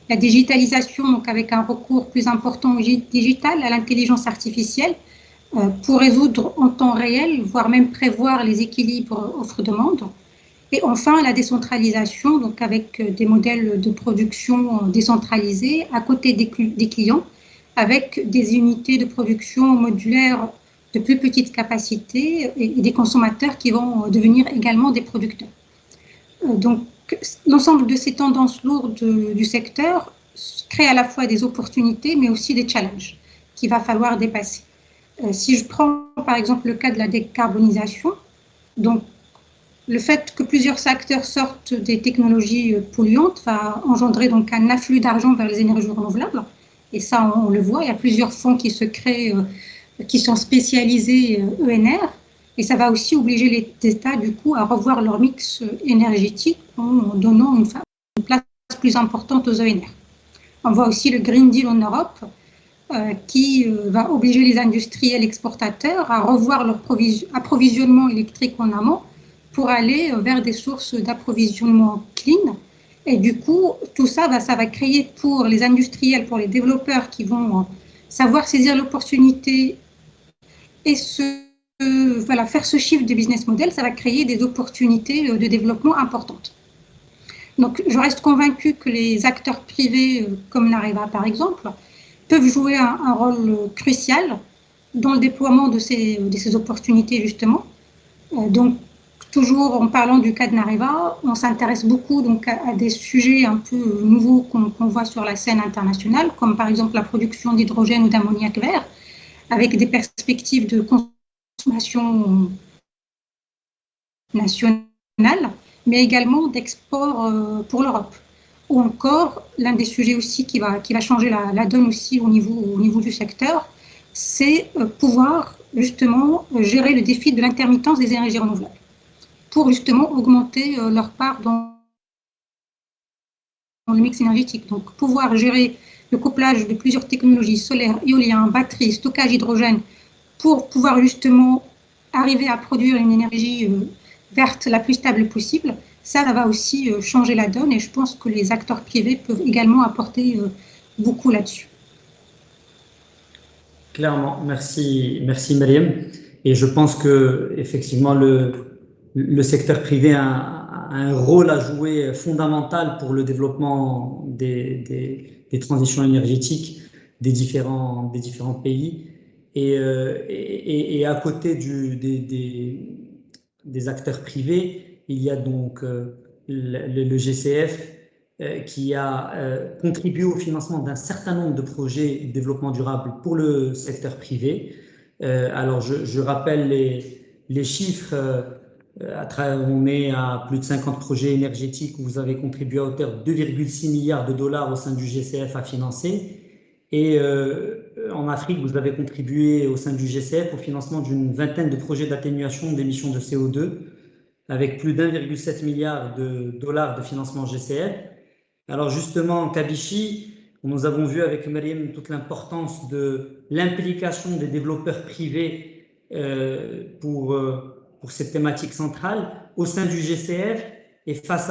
La digitalisation, donc avec un recours plus important au digital, à l'intelligence artificielle, pour résoudre en temps réel, voire même prévoir les équilibres offre-demande. Et enfin, la décentralisation, donc avec des modèles de production décentralisés à côté des clients, avec des unités de production modulaires de plus petite capacité et des consommateurs qui vont devenir également des producteurs. Donc, l'ensemble de ces tendances lourdes du secteur crée à la fois des opportunités, mais aussi des challenges qu'il va falloir dépasser. Si je prends par exemple le cas de la décarbonisation, donc le fait que plusieurs acteurs sortent des technologies polluantes va engendrer donc un afflux d'argent vers les énergies renouvelables. Et ça, on le voit, il y a plusieurs fonds qui se créent, qui sont spécialisés ENR. Et ça va aussi obliger les États, du coup, à revoir leur mix énergétique en donnant une place plus importante aux ENR. On voit aussi le Green Deal en Europe, qui va obliger les industriels exportateurs à revoir leur approvisionnement électrique en amont pour aller vers des sources d'approvisionnement clean. Et du coup, tout ça, ça va créer pour les industriels, pour les développeurs qui vont savoir saisir l'opportunité et faire ce shift de business model, ça va créer des opportunités de développement importantes. Donc, je reste convaincue que les acteurs privés, comme Nareva par exemple, peuvent jouer un rôle crucial dans le déploiement de ces opportunités, justement. Donc, toujours en parlant du cas de Nareva, on s'intéresse beaucoup donc, à des sujets un peu nouveaux qu'on voit sur la scène internationale, comme par exemple la production d'hydrogène ou d'ammoniac vert, avec des perspectives de consommation nationale, mais également d'export pour l'Europe. Ou encore, l'un des sujets aussi qui va changer la donne aussi au niveau du secteur, c'est pouvoir justement gérer le défi de l'intermittence des énergies renouvelables pour justement augmenter leur part dans le mix énergétique. Donc, pouvoir gérer le couplage de plusieurs technologies, solaire, éolien, batterie, stockage hydrogène, pour pouvoir justement arriver à produire une énergie verte la plus stable possible, ça va aussi changer la donne et je pense que les acteurs privés peuvent également apporter beaucoup là-dessus. Clairement, merci Myriam. Et je pense que effectivement le secteur privé a un rôle à jouer fondamental pour le développement des transitions énergétiques des différents pays. Et à côté des acteurs privés, il y a donc le GCF qui a contribué au financement d'un certain nombre de projets de développement durable pour le secteur privé. Alors, je rappelle les chiffres. On est à plus de 50 projets énergétiques où vous avez contribué à hauteur de 2,6 milliards de dollars au sein du GCF à financer. Et en Afrique, vous avez contribué au sein du GCF au financement d'une vingtaine de projets d'atténuation d'émissions de CO2 avec plus d'1,7 milliard de dollars de financement GCF. Alors justement, Kabishi, nous avons vu avec Myriam toute l'importance de l'implication des développeurs privés pour cette thématique centrale au sein du GCF et face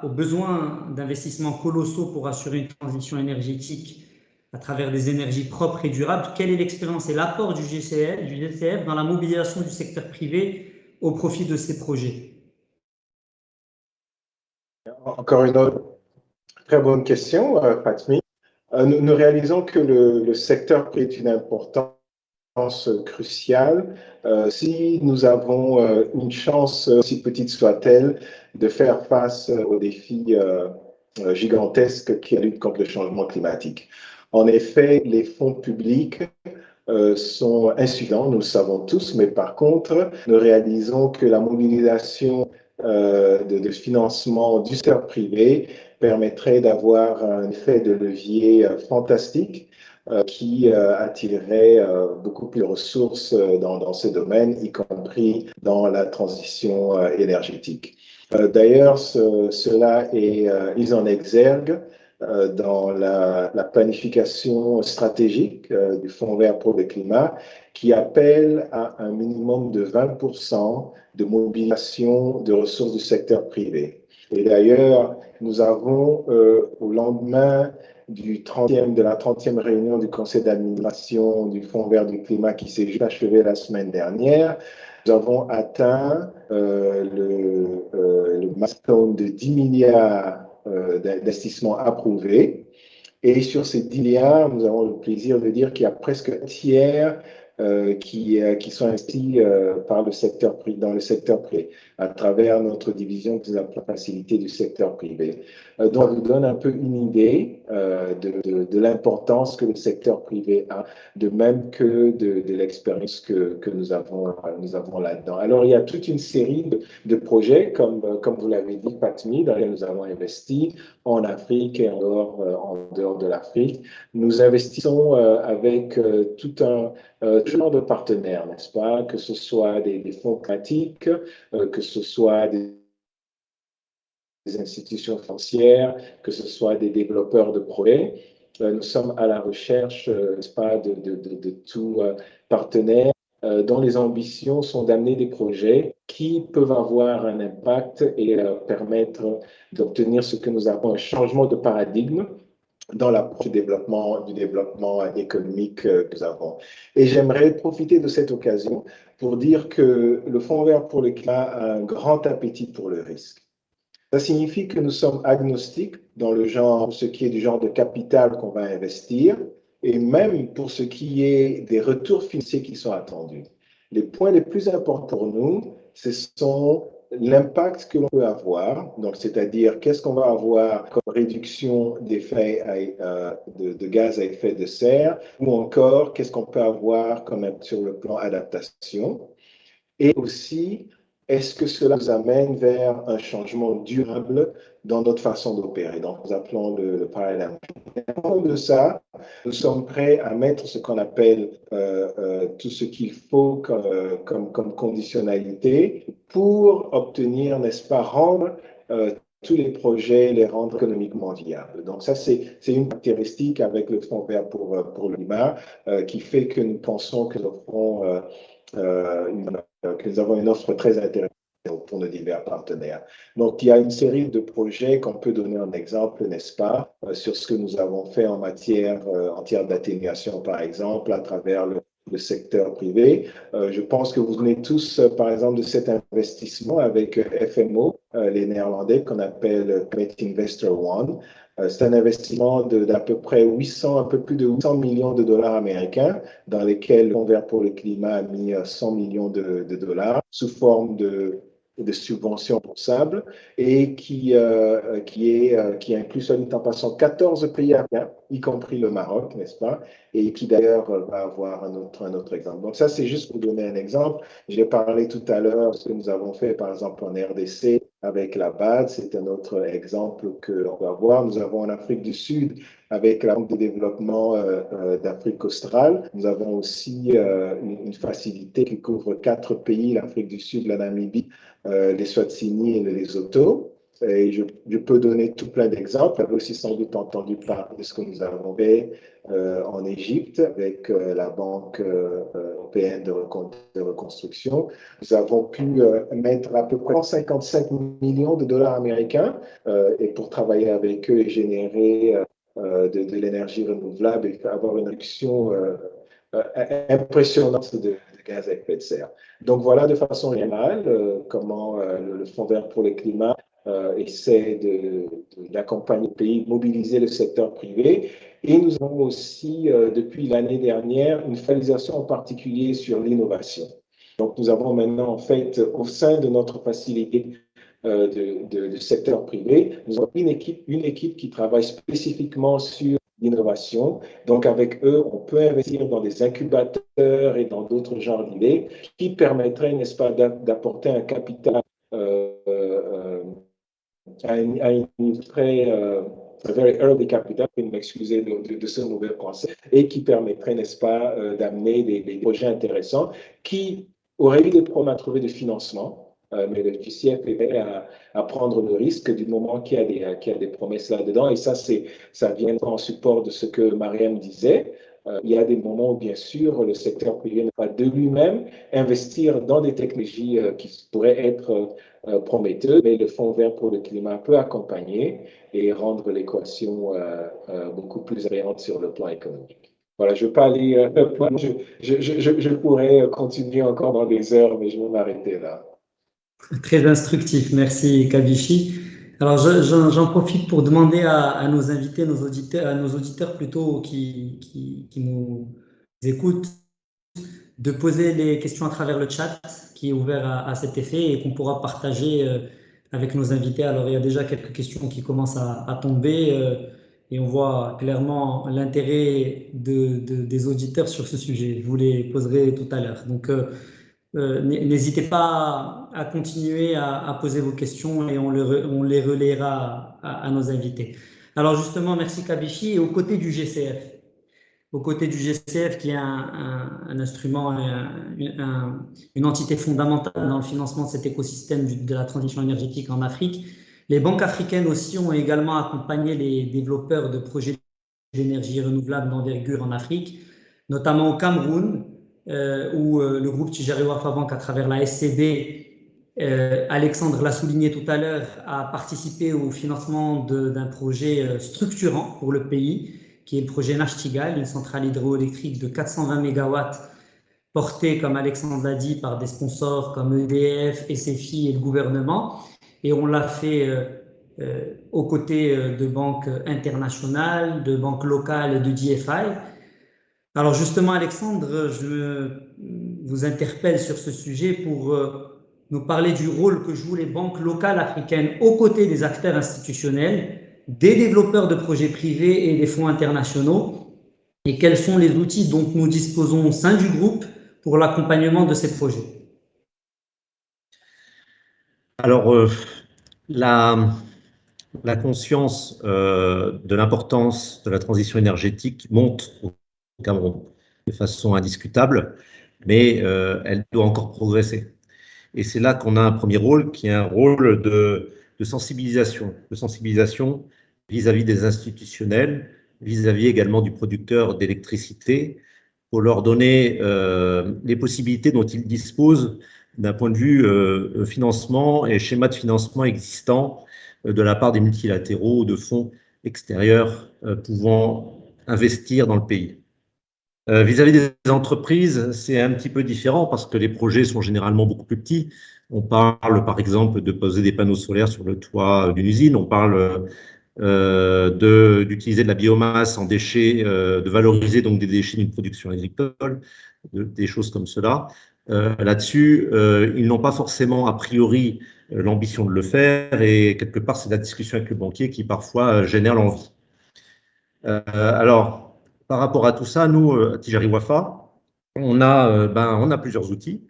aux besoins d'investissements colossaux pour assurer une transition énergétique à travers des énergies propres et durables. Quelle est l'expérience et l'apport du GCF dans la mobilisation du secteur privé au profit de ces projets? Encore une autre très bonne question, Fatmi. Nous réalisons que le secteur privé est une importance cruciale si nous avons une chance, aussi petite soit-elle, de faire face aux défis gigantesques qui luttent contre le changement climatique. En effet, les fonds publics sont insuffisants, nous le savons tous, mais par contre, nous réalisons que la mobilisation de financement du secteur privé permettrait d'avoir un effet de levier fantastique qui attirerait beaucoup plus de ressources dans ce domaine, y compris dans la transition énergétique. D'ailleurs, cela est mis en exergue dans la planification stratégique du Fonds vert pour le climat, qui appelle à un minimum de 20% de mobilisation de ressources du secteur privé. Et d'ailleurs, nous avons, au lendemain de la 30e réunion du conseil d'administration du Fonds vert du climat qui s'est juste achevée la semaine dernière, Nous avons atteint le milestone de 10 milliards d'investissements approuvés. Et sur ces 10 milliards, nous avons le plaisir de dire qu'il y a presque un tiers qui sont investis dans le secteur privé, à travers notre division de la facilité du secteur privé. Donc, ça vous donne un peu une idée de l'importance que le secteur privé a, de même que de l'expérience que nous avons là-dedans. Alors, il y a toute une série de projets, comme vous l'avez dit, Fatmi, dans lesquels nous avons investi en Afrique et en dehors de l'Afrique. Nous investissons avec tout un genre de partenaires, n'est-ce pas? Que ce soit des fonds pratiques, que ce soit des institutions financières, que ce soit des développeurs de projets. Nous sommes à la recherche, n'est-ce pas, de tout partenaire dont les ambitions sont d'amener des projets qui peuvent avoir un impact et permettre d'obtenir ce que nous appelons un changement de paradigme dans l'approche du développement économique que nous avons. Et j'aimerais profiter de cette occasion pour dire que le Fonds vert pour le climat a un grand appétit pour le risque. Ça signifie que nous sommes agnostiques dans le genre, ce qui est du genre de capital qu'on va investir, et même pour ce qui est des retours financiers qui sont attendus. Les points les plus importants pour nous, ce sont l'impact que l'on peut avoir, donc c'est-à-dire qu'est-ce qu'on va avoir comme réduction d'effets de gaz à effet de serre, ou encore qu'est-ce qu'on peut avoir comme sur le plan adaptation, et aussi est-ce que cela nous amène vers un changement durable dans notre façon d'opérer. Donc, nous appelons le paradigme. En de ça, nous sommes prêts à mettre ce qu'on appelle tout ce qu'il faut comme conditionnalité pour obtenir, n'est-ce pas, rendre tous les projets, les rendre économiquement viables. Donc ça, c'est une caractéristique avec le Fonds vert pour le climat qui fait que nous pensons que nous offrons que nous avons une offre très intéressante pour nos divers partenaires. Donc, il y a une série de projets qu'on peut donner un exemple, n'est-ce pas, sur ce que nous avons fait en matière d'atténuation, par exemple, à travers le secteur privé. Je pense que vous venez tous, par exemple, de cet investissement avec FMO, les Néerlandais, qu'on appelle Climate Investor One. C'est un investissement d'à peu près un peu plus de 800 millions de dollars américains, dans lesquels le Fonds vert pour le climat a mis 100 millions de dollars sous forme de subventions remboursables et qui inclut, soit dit en passant, 14 pays africains, y compris le Maroc, n'est-ce pas, et qui d'ailleurs va avoir un autre exemple. Donc ça, c'est juste pour donner un exemple. J'ai parlé tout à l'heure de ce que nous avons fait, par exemple, en RDC avec la BAD, c'est un autre exemple qu'on peut avoir. Nous avons en Afrique du Sud, avec la Banque de développement d'Afrique australe, nous avons aussi une facilité qui couvre 4 pays, l'Afrique du Sud, la Namibie, les Swatini et les Lesotho. Et je peux donner tout plein d'exemples. Vous avez aussi sans doute entendu parler de ce que nous avons fait en Égypte avec la Banque européenne de reconstruction. Nous avons pu mettre à peu près 155 millions de dollars américains et pour travailler avec eux et générer de l'énergie renouvelable et avoir une réduction impressionnante de gaz à effet de serre. Donc voilà de façon générale comment le Fonds vert pour le climat essaie d'accompagner le pays, mobiliser le secteur privé. Et nous avons aussi, depuis l'année dernière, une focalisation en particulier sur l'innovation. Donc nous avons maintenant, en fait, au sein de notre facilité de secteur privé, nous avons une équipe qui travaille spécifiquement sur l'innovation. Donc, avec eux, on peut investir dans des incubateurs et dans d'autres genres d'idées qui permettraient, n'est-ce pas, d'apporter un capital à une très very early capital, vous m'excusez de ce mauvais français, et qui permettrait, n'est-ce pas, d'amener des projets intéressants qui auraient eu des problèmes à trouver de financement, mais le FICF est prêt à prendre le risque du moment qu'il y a des promesses là-dedans. Et ça vient en support de ce que Mariam disait. Il y a des moments où, bien sûr, le secteur privé ne va de lui-même investir dans des technologies qui pourraient être prometteuses, mais le Fonds vert pour le climat peut accompagner et rendre l'équation beaucoup plus attrayante sur le plan économique. Voilà, je ne veux pas aller je pourrais continuer encore dans des heures, mais je vais m'arrêter là. Très instructif, merci Kabichi. Alors j'en profite pour demander à nos invités, à nos auditeurs plutôt qui nous écoutent, de poser les questions à travers le chat qui est ouvert à cet effet et qu'on pourra partager avec nos invités. Alors il y a déjà quelques questions qui commencent à tomber et on voit clairement l'intérêt des auditeurs sur ce sujet. Je vous les poserai tout à l'heure. Donc n'hésitez pas à continuer à poser vos questions et on les relayera à nos invités. Alors justement, merci Kabichi. Et aux côtés du GCF, qui est un instrument, une entité fondamentale dans le financement de cet écosystème de la transition énergétique en Afrique, les banques africaines aussi ont également accompagné les développeurs de projets d'énergie renouvelable d'envergure en Afrique, notamment au Cameroun, où le groupe Tijari Wafa Bank, à travers la SCB, Alexandre l'a souligné tout à l'heure, a participé au financement d'un projet structurant pour le pays, qui est le projet Nachtigal, une centrale hydroélectrique de 420 MW, portée, comme Alexandre l'a dit, par des sponsors comme EDF, SFI et le gouvernement. Et on l'a fait aux côtés de banques internationales, de banques locales et de DFI. Alors justement, Alexandre, je vous interpelle sur ce sujet pour nous parler du rôle que jouent les banques locales africaines aux côtés des acteurs institutionnels, des développeurs de projets privés et des fonds internationaux, et quels sont les outils dont nous disposons au sein du groupe pour l'accompagnement de ces projets. Alors, la conscience de l'importance de la transition énergétique monte au Cameroun de façon indiscutable, mais elle doit encore progresser. Et c'est là qu'on a un premier rôle, qui est un rôle de sensibilisation vis-à-vis des institutionnels, vis-à-vis également du producteur d'électricité, pour leur donner les possibilités dont ils disposent d'un point de vue financement et schéma de financement existant de la part des multilatéraux ou de fonds extérieurs pouvant investir dans le pays. Vis-à-vis des entreprises, c'est un petit peu différent parce que les projets sont généralement beaucoup plus petits. On parle par exemple de poser des panneaux solaires sur le toit d'une usine, on parle d'utiliser de la biomasse en déchets, de valoriser donc des déchets d'une production agricole, des choses comme cela. Là-dessus, ils n'ont pas forcément a priori l'ambition de le faire et quelque part c'est la discussion avec le banquier qui parfois génère l'envie. Alors, par rapport à tout ça, nous, à Tijari Wafa, on a plusieurs outils.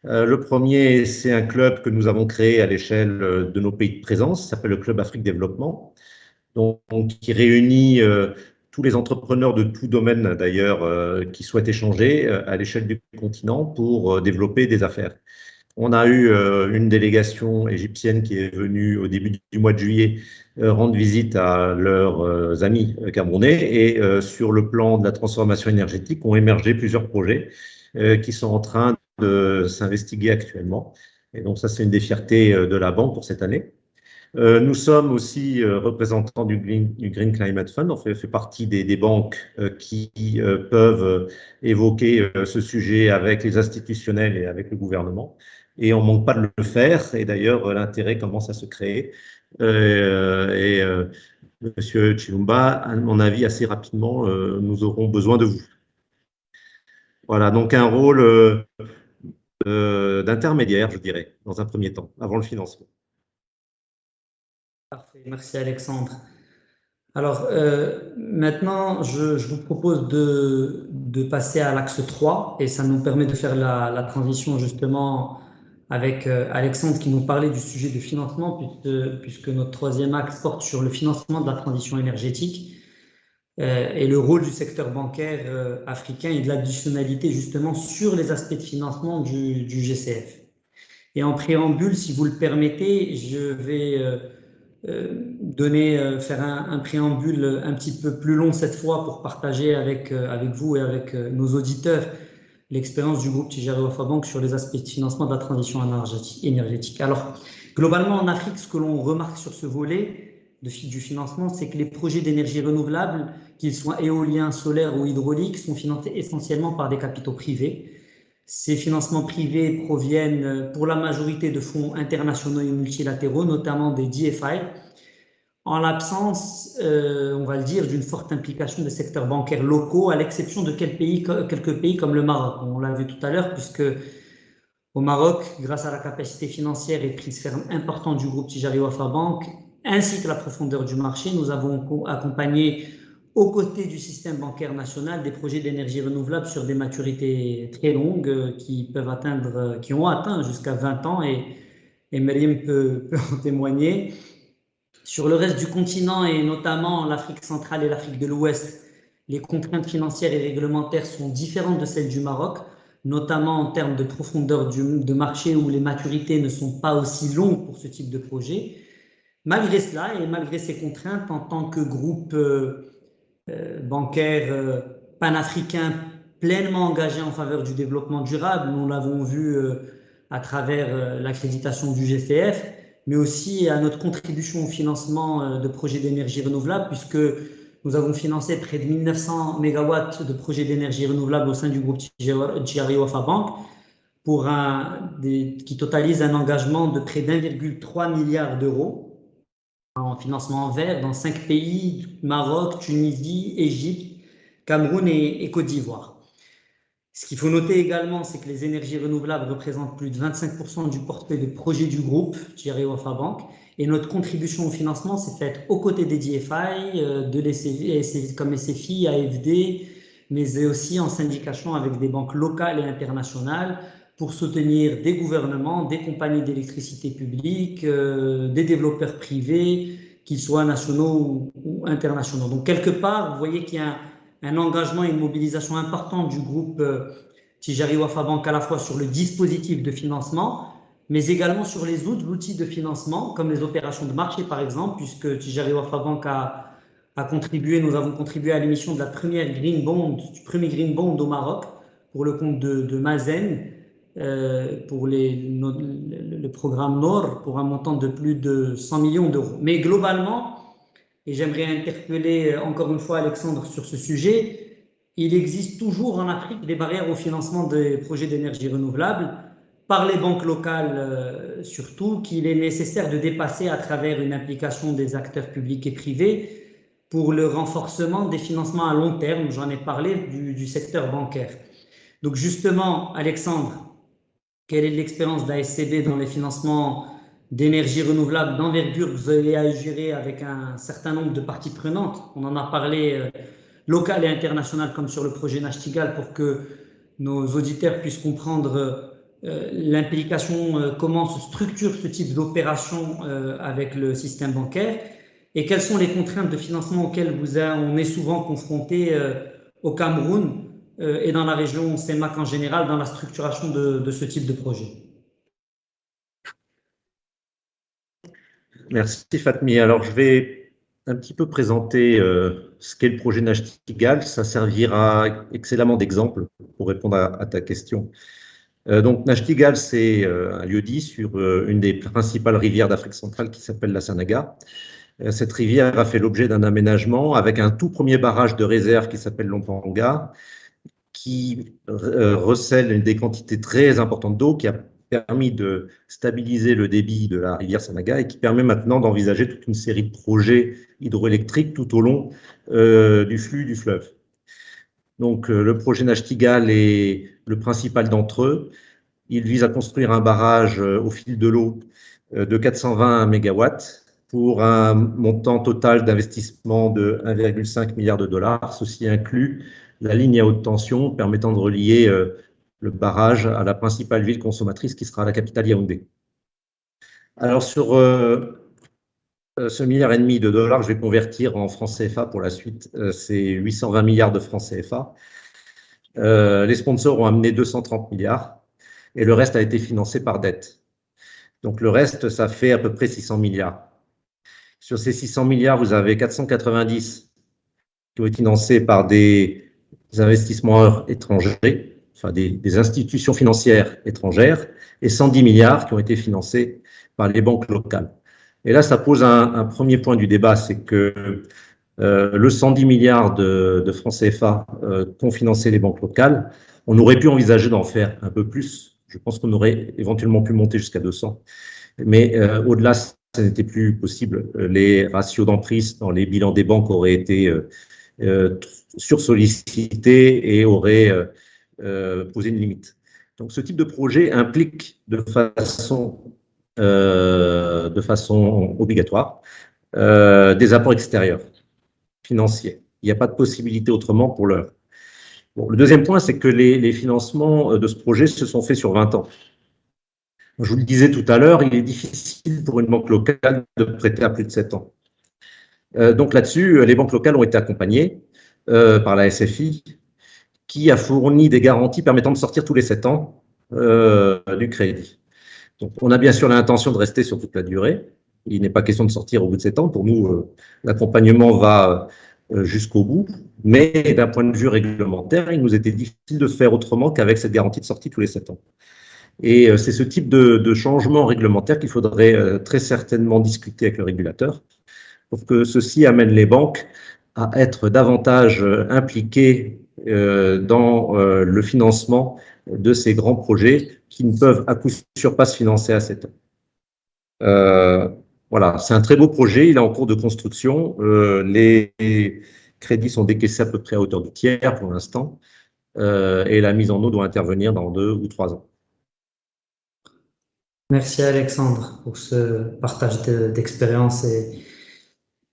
Le premier, c'est un club que nous avons créé à l'échelle de nos pays de présence, qui s'appelle le Club Afrique Développement, donc qui réunit tous les entrepreneurs de tout domaine d'ailleurs qui souhaitent échanger à l'échelle du continent pour développer des affaires. On a eu une délégation égyptienne qui est venue au début du mois de juillet rendre visite à leurs amis camerounais et sur le plan de la transformation énergétique ont émergé plusieurs projets qui sont en train de s'investiguer actuellement. Et donc ça, c'est une des fiertés de la banque pour cette année. Nous sommes aussi représentants du Green Climate Fund. On fait partie des banques qui peuvent évoquer ce sujet avec les institutionnels et avec le gouvernement. Et on ne manque pas de le faire. Et d'ailleurs, l'intérêt commence à se créer. Monsieur Chilumba, à mon avis, assez rapidement, nous aurons besoin de vous. Voilà, donc un rôle d'intermédiaire, je dirais, dans un premier temps, avant le financement. Parfait, merci Alexandre. Alors maintenant, je vous propose de passer à l'axe 3 et ça nous permet de faire la transition justement avec Alexandre qui nous parlait du sujet du financement puisque notre troisième axe porte sur le financement de la transition énergétique et le rôle du secteur bancaire africain et de l'additionnalité justement sur les aspects de financement du GCF. Et en préambule, si vous le permettez, je vais faire un préambule un petit peu plus long cette fois pour partager avec vous et avec nos auditeurs l'expérience du groupe Tijari Wafa Bank sur les aspects de financement de la transition énergétique. Alors, globalement, en Afrique, ce que l'on remarque sur ce volet du financement, c'est que les projets d'énergie renouvelable, qu'ils soient éoliens, solaires ou hydrauliques, sont financés essentiellement par des capitaux privés. Ces financements privés proviennent pour la majorité de fonds internationaux et multilatéraux, notamment des DFI, en l'absence, on va le dire, d'une forte implication des secteurs bancaires locaux, à l'exception de quelques pays comme le Maroc. On l'a vu tout à l'heure, puisque au Maroc, grâce à la capacité financière et prise ferme importante du groupe Tijari Wafa Bank, ainsi que la profondeur du marché, nous avons accompagné aux côtés du système bancaire national des projets d'énergie renouvelable sur des maturités très longues qui ont atteint jusqu'à 20 ans et Meriem peut en témoigner. Sur le reste du continent et notamment l'Afrique centrale et l'Afrique de l'Ouest, les contraintes financières et réglementaires sont différentes de celles du Maroc, notamment en termes de profondeur de marché où les maturités ne sont pas aussi longues pour ce type de projet. Malgré cela et malgré ces contraintes, en tant que groupe bancaire panafricain pleinement engagé en faveur du développement durable, nous l'avons vu à travers l'accréditation du GCF, mais aussi à notre contribution au financement de projets d'énergie renouvelable, puisque nous avons financé près de 1900 MW de projets d'énergie renouvelable au sein du groupe Tijari Wafa Bank, qui totalise un engagement de près d'1,3 milliard d'euros en financement en vert dans 5 pays, Maroc, Tunisie, Égypte, Cameroun et Côte d'Ivoire. Ce qu'il faut noter également, c'est que les énergies renouvelables représentent plus de 25% du portefeuille de projets du groupe Tijari Wafa Bank, et notre contribution au financement s'est faite aux côtés des DFI, de l'SCI, comme SFI, AFD, mais aussi en syndication avec des banques locales et internationales pour soutenir des gouvernements, des compagnies d'électricité publique, des développeurs privés, qu'ils soient nationaux ou internationaux. Donc, quelque part, vous voyez qu'il y a un engagement et une mobilisation importante du groupe Tijari Wafa Bank à la fois sur le dispositif de financement, mais également sur les autres outils de financement, comme les opérations de marché, par exemple, puisque Tijari Wafa Bank nous avons contribué à l'émission de la première Green Bond, du premier Green Bond au Maroc, pour le compte de Mazen, pour le programme Nord, pour un montant de plus de 100 millions d'euros. Mais globalement, et j'aimerais interpeller encore une fois Alexandre sur ce sujet, il existe toujours en Afrique des barrières au financement des projets d'énergie renouvelable, par les banques locales surtout, qu'il est nécessaire de dépasser à travers une implication des acteurs publics et privés pour le renforcement des financements à long terme, j'en ai parlé, du secteur bancaire. Donc justement, Alexandre, quelle est l'expérience d'ASCB dans les financements d'énergie renouvelable d'envergure que vous avez à gérer avec un certain nombre de parties prenantes? On en a parlé local et international comme sur le projet Nachtigal pour que nos auditeurs puissent comprendre l'implication, comment se structure ce type d'opération avec le système bancaire et quelles sont les contraintes de financement auxquelles on est souvent confronté au Cameroun et dans la région CEMAC en général dans la structuration de ce type de projet. Merci Fatmi. Alors je vais un petit peu présenter ce qu'est le projet Nachtigal. Ça servira excellemment d'exemple pour répondre à ta question. Donc Nachtigal, c'est un lieu-dit sur une des principales rivières d'Afrique centrale qui s'appelle la Sanaga. Cette rivière a fait l'objet d'un aménagement avec un tout premier barrage de réserve qui s'appelle Lompanga, qui recèle des quantités très importantes d'eau, qui a permis de stabiliser le débit de la rivière Sanaga et qui permet maintenant d'envisager toute une série de projets hydroélectriques tout au long du flux du fleuve. Donc le projet Nachtigal est le principal d'entre eux. Il vise à construire un barrage au fil de l'eau de 420 MW pour un montant total d'investissement de 1,5 milliard de dollars. Ceci inclut la ligne à haute tension permettant de relier le barrage à la principale ville consommatrice qui sera la capitale Yaoundé. Alors sur ce milliard et demi de dollars, je vais convertir en francs CFA pour la suite, c'est 820 milliards de francs CFA. Les sponsors ont amené 230 milliards et le reste a été financé par dette. Donc le reste, ça fait à peu près 600 milliards. Sur ces 600 milliards, vous avez 490 qui ont été financés par des investissements étrangers, enfin des institutions financières étrangères, et 110 milliards qui ont été financés par les banques locales. Et là, ça pose un premier point du débat, c'est que le 110 milliards de francs CFA qu'ont financé les banques locales, on aurait pu envisager d'en faire un peu plus. Je pense qu'on aurait éventuellement pu monter jusqu'à 200. Mais au-delà, ça n'était plus possible. Les ratios d'emprise dans les bilans des banques auraient été sursollicités et auraient posé une limite. Donc, ce type de projet implique de façon obligatoire des apports extérieurs financiers. Il n'y a pas de possibilité autrement pour l'heure. Bon, le deuxième point, c'est que les financements de ce projet se sont faits sur 20 ans. Je vous le disais tout à l'heure, il est difficile pour une banque locale de prêter à plus de 7 ans. Donc là-dessus, les banques locales ont été accompagnées par la SFI, qui a fourni des garanties permettant de sortir tous les 7 ans du crédit. Donc, on a bien sûr l'intention de rester sur toute la durée. Il n'est pas question de sortir au bout de 7 ans. Pour nous, l'accompagnement va jusqu'au bout. Mais d'un point de vue réglementaire, il nous était difficile de faire autrement qu'avec cette garantie de sortie tous les 7 ans. Et c'est ce type de changement réglementaire qu'il faudrait très certainement discuter avec le régulateur pour que ceci amène les banques à être davantage impliquées dans le financement de ces grands projets qui ne peuvent à coup sûr pas se financer à 7 ans. Voilà, c'est un très beau projet, il est en cours de construction. Les crédits sont décaissés à peu près à hauteur du tiers pour l'instant et la mise en eau doit intervenir dans 2 ou 3 ans. Merci Alexandre pour ce partage d'expérience.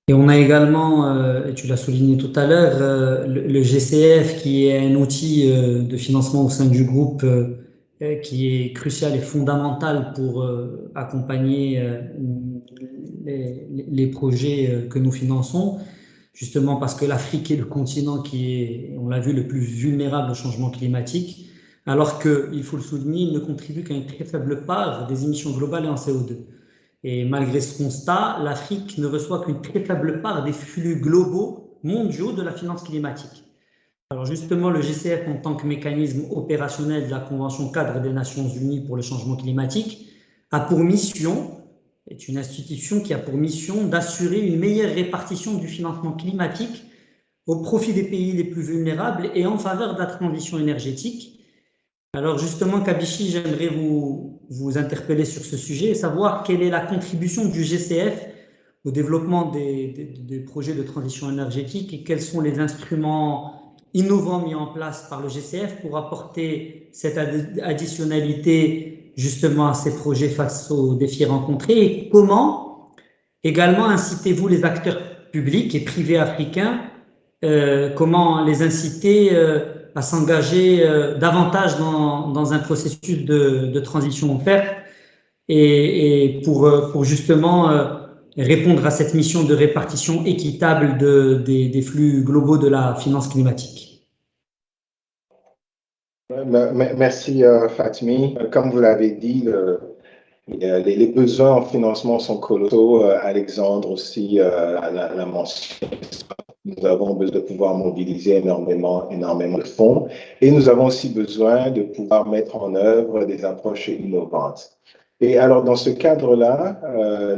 Et on a également, et tu l'as souligné tout à l'heure, le GCF qui est un outil de financement au sein du groupe qui est crucial et fondamental pour accompagner les projets que nous finançons, justement parce que l'Afrique est le continent qui est, on l'a vu, le plus vulnérable au changement climatique, alors qu'il faut le souligner, il ne contribue qu'à une très faible part des émissions globales et en CO2. Et malgré ce constat, l'Afrique ne reçoit qu'une très faible part des flux globaux mondiaux de la finance climatique. Alors justement, le GCF, en tant que mécanisme opérationnel de la Convention cadre des Nations Unies pour le changement climatique, a pour mission, est une institution qui a pour mission d'assurer une meilleure répartition du financement climatique au profit des pays les plus vulnérables et en faveur de la transition énergétique. Alors justement, Kabichi, j'aimerais vous interpeller sur ce sujet et savoir quelle est la contribution du GCF au développement des projets de transition énergétique et quels sont les instruments innovants mis en place par le GCF pour apporter cette additionnalité justement à ces projets face aux défis rencontrés et comment également incitez-vous les acteurs publics et privés africains, comment les inciter à s'engager davantage dans un processus de transition verte et pour justement répondre à cette mission de répartition équitable des flux globaux de la finance climatique. Merci Fatmi. Comme vous l'avez dit, les besoins en financement sont colossaux. Alexandre aussi l'a mentionné. Nous avons besoin de pouvoir mobiliser énormément de fonds et nous avons aussi besoin de pouvoir mettre en œuvre des approches innovantes. Et alors, dans ce cadre-là,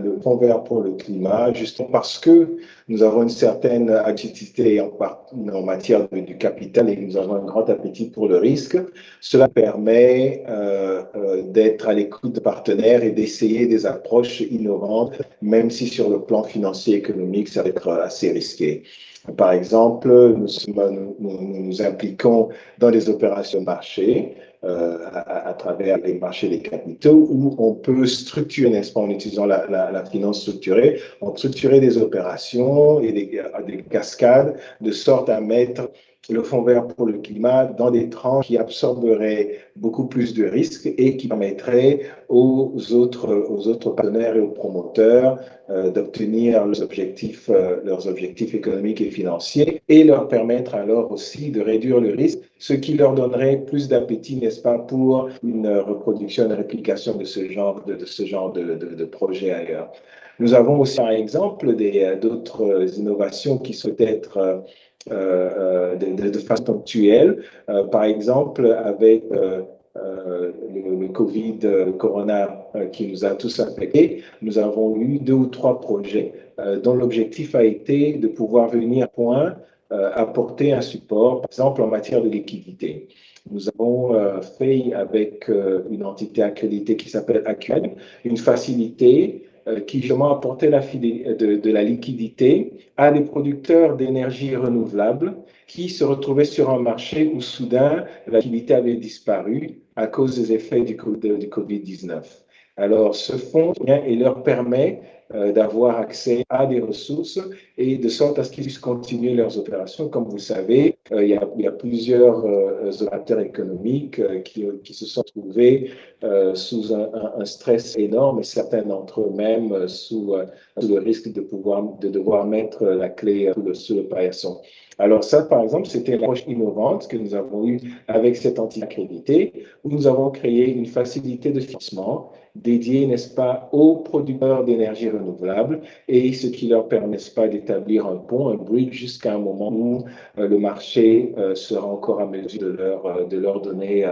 le Fonds vert pour le climat, justement parce que nous avons une certaine agilité en matière du capital et nous avons un grand appétit pour le risque, cela permet d'être à l'écoute de partenaires et d'essayer des approches innovantes, même si sur le plan financier et économique, ça va être assez risqué. Par exemple, nous impliquons dans des opérations de marché à travers les marchés des capitaux où on peut structurer, n'est-ce pas, en utilisant la finance structurée, on peut structurer des opérations et des cascades de sorte à mettre le Fonds vert pour le climat dans des tranches qui absorberaient beaucoup plus de risques et qui permettraient aux autres partenaires et aux promoteurs d'obtenir leurs objectifs économiques et financiers et leur permettre alors aussi de réduire le risque, ce qui leur donnerait plus d'appétit, n'est-ce pas, pour une reproduction, une réplication de ce genre de projet ailleurs. Nous avons aussi, par exemple, d'autres innovations qui souhaitent être de façon ponctuelle. Par exemple, avec le Covid, le Corona qui nous a tous affectés, nous avons eu 2 ou 3 projets dont l'objectif a été de pouvoir venir apporter un support, par exemple en matière de liquidité. Nous avons fait avec une entité accréditée qui s'appelle AQN une facilité qui justement apportait de la liquidité à des producteurs d'énergie renouvelable qui se retrouvaient sur un marché où soudain la liquidité avait disparu à cause des effets du Covid-19. Alors, ce fonds vient et leur permet d'avoir accès à des ressources et de sorte à ce qu'ils puissent continuer leurs opérations. Comme vous le savez, il y a plusieurs opérateurs économiques qui se sont trouvés sous un stress énorme et certains d'entre eux même sous le risque de devoir mettre la clé sous le paillasson. Alors ça, par exemple, c'était l'approche innovante que nous avons eue avec cette entité accréditée, où nous avons créé une facilité de financement dédiée, n'est-ce pas, aux producteurs d'énergie renouvelable et ce qui leur permet, n'est-ce pas, d'établir un pont, un bridge jusqu'à un moment où le marché sera encore à mesure de leur donner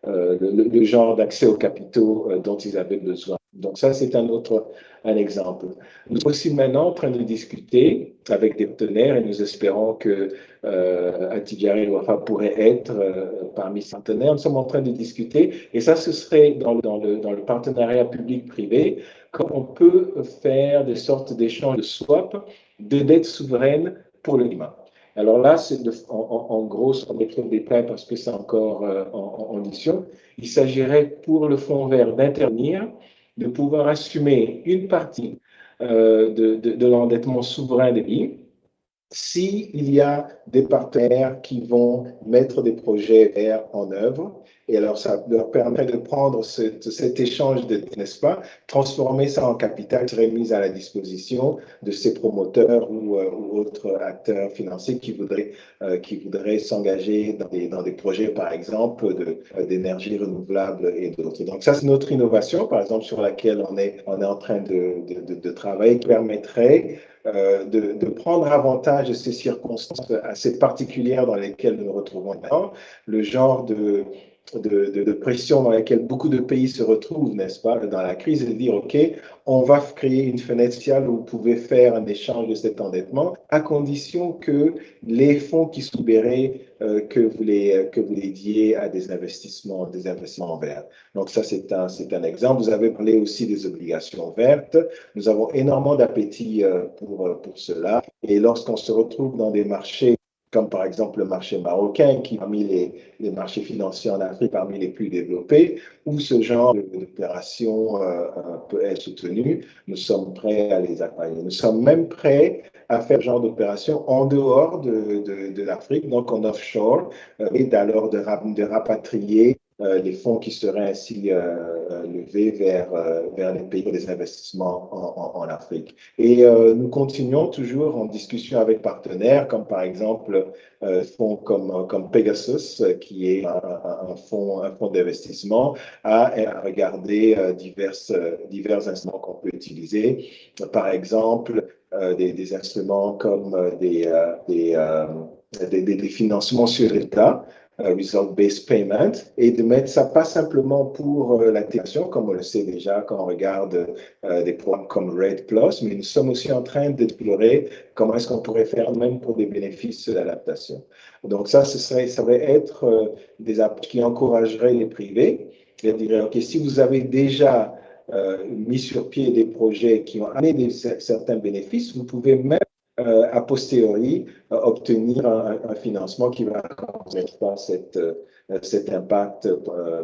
le genre d'accès aux capitaux dont ils avaient besoin. Donc ça, c'est un exemple. Nous sommes aussi maintenant en train de discuter avec des partenaires et nous espérons que Attijari Wafa pourrait être parmi ces partenaires. Nous sommes en train de discuter et ça, ce serait dans le partenariat public-privé, comme on peut faire des sortes d'échanges de swap de dettes souveraines pour le climat. Alors là, c'est en gros, sans mettre le détail parce que c'est encore en mission, il s'agirait pour le Fonds vert d'intervenir, de pouvoir assumer une partie de l'endettement souverain des pays s'il y a des partenaires qui vont mettre des projets verts en œuvre. Et alors, ça leur permet de prendre cet échange de, n'est-ce pas, transformer ça en capital qui serait mis à la disposition de ces promoteurs ou autres acteurs financiers qui voudraient s'engager dans des projets, par exemple, d'énergie renouvelable et d'autres. Donc, ça, c'est notre innovation, par exemple, sur laquelle on est en train de travailler, qui permettrait de prendre avantage de ces circonstances assez particulières dans lesquelles nous nous retrouvons maintenant, le genre de pression dans laquelle beaucoup de pays se retrouvent, n'est-ce pas, dans la crise, et de dire, OK, on va créer une fenêtre spéciale où vous pouvez faire un échange de cet endettement, à condition que les fonds qui sont libérés, que vous les dédiez à des investissements verts. Donc ça, c'est un exemple. Vous avez parlé aussi des obligations vertes. Nous avons énormément d'appétit pour cela. Et lorsqu'on se retrouve dans des marchés comme par exemple le marché marocain, qui parmi les marchés financiers en Afrique, parmi les plus développés, où ce genre d'opération peut être soutenu, nous sommes prêts à les accompagner. Nous sommes même prêts à faire ce genre d'opération en dehors de l'Afrique, donc en offshore, et d'alors de rapatrier les fonds qui seraient ainsi levés vers les pays pour des investissements en Afrique. Et nous continuons toujours en discussion avec partenaires, comme par exemple fonds comme Pegasus, qui est un fonds d'investissement, à regarder divers instruments qu'on peut utiliser. Par exemple, des instruments comme des financements sur l'État, result-based payment, et de mettre ça pas simplement pour l'intégration, comme on le sait déjà quand on regarde des programmes comme REDD+, mais nous sommes aussi en train d'explorer comment est-ce qu'on pourrait faire même pour des bénéfices d'adaptation. Donc ça va être des approches qui encourageraient les privés. Ils diraient, OK, si vous avez déjà mis sur pied des projets qui ont amené certains bénéfices, vous pouvez même a posteriori obtenir un financement qui va compenser cet impact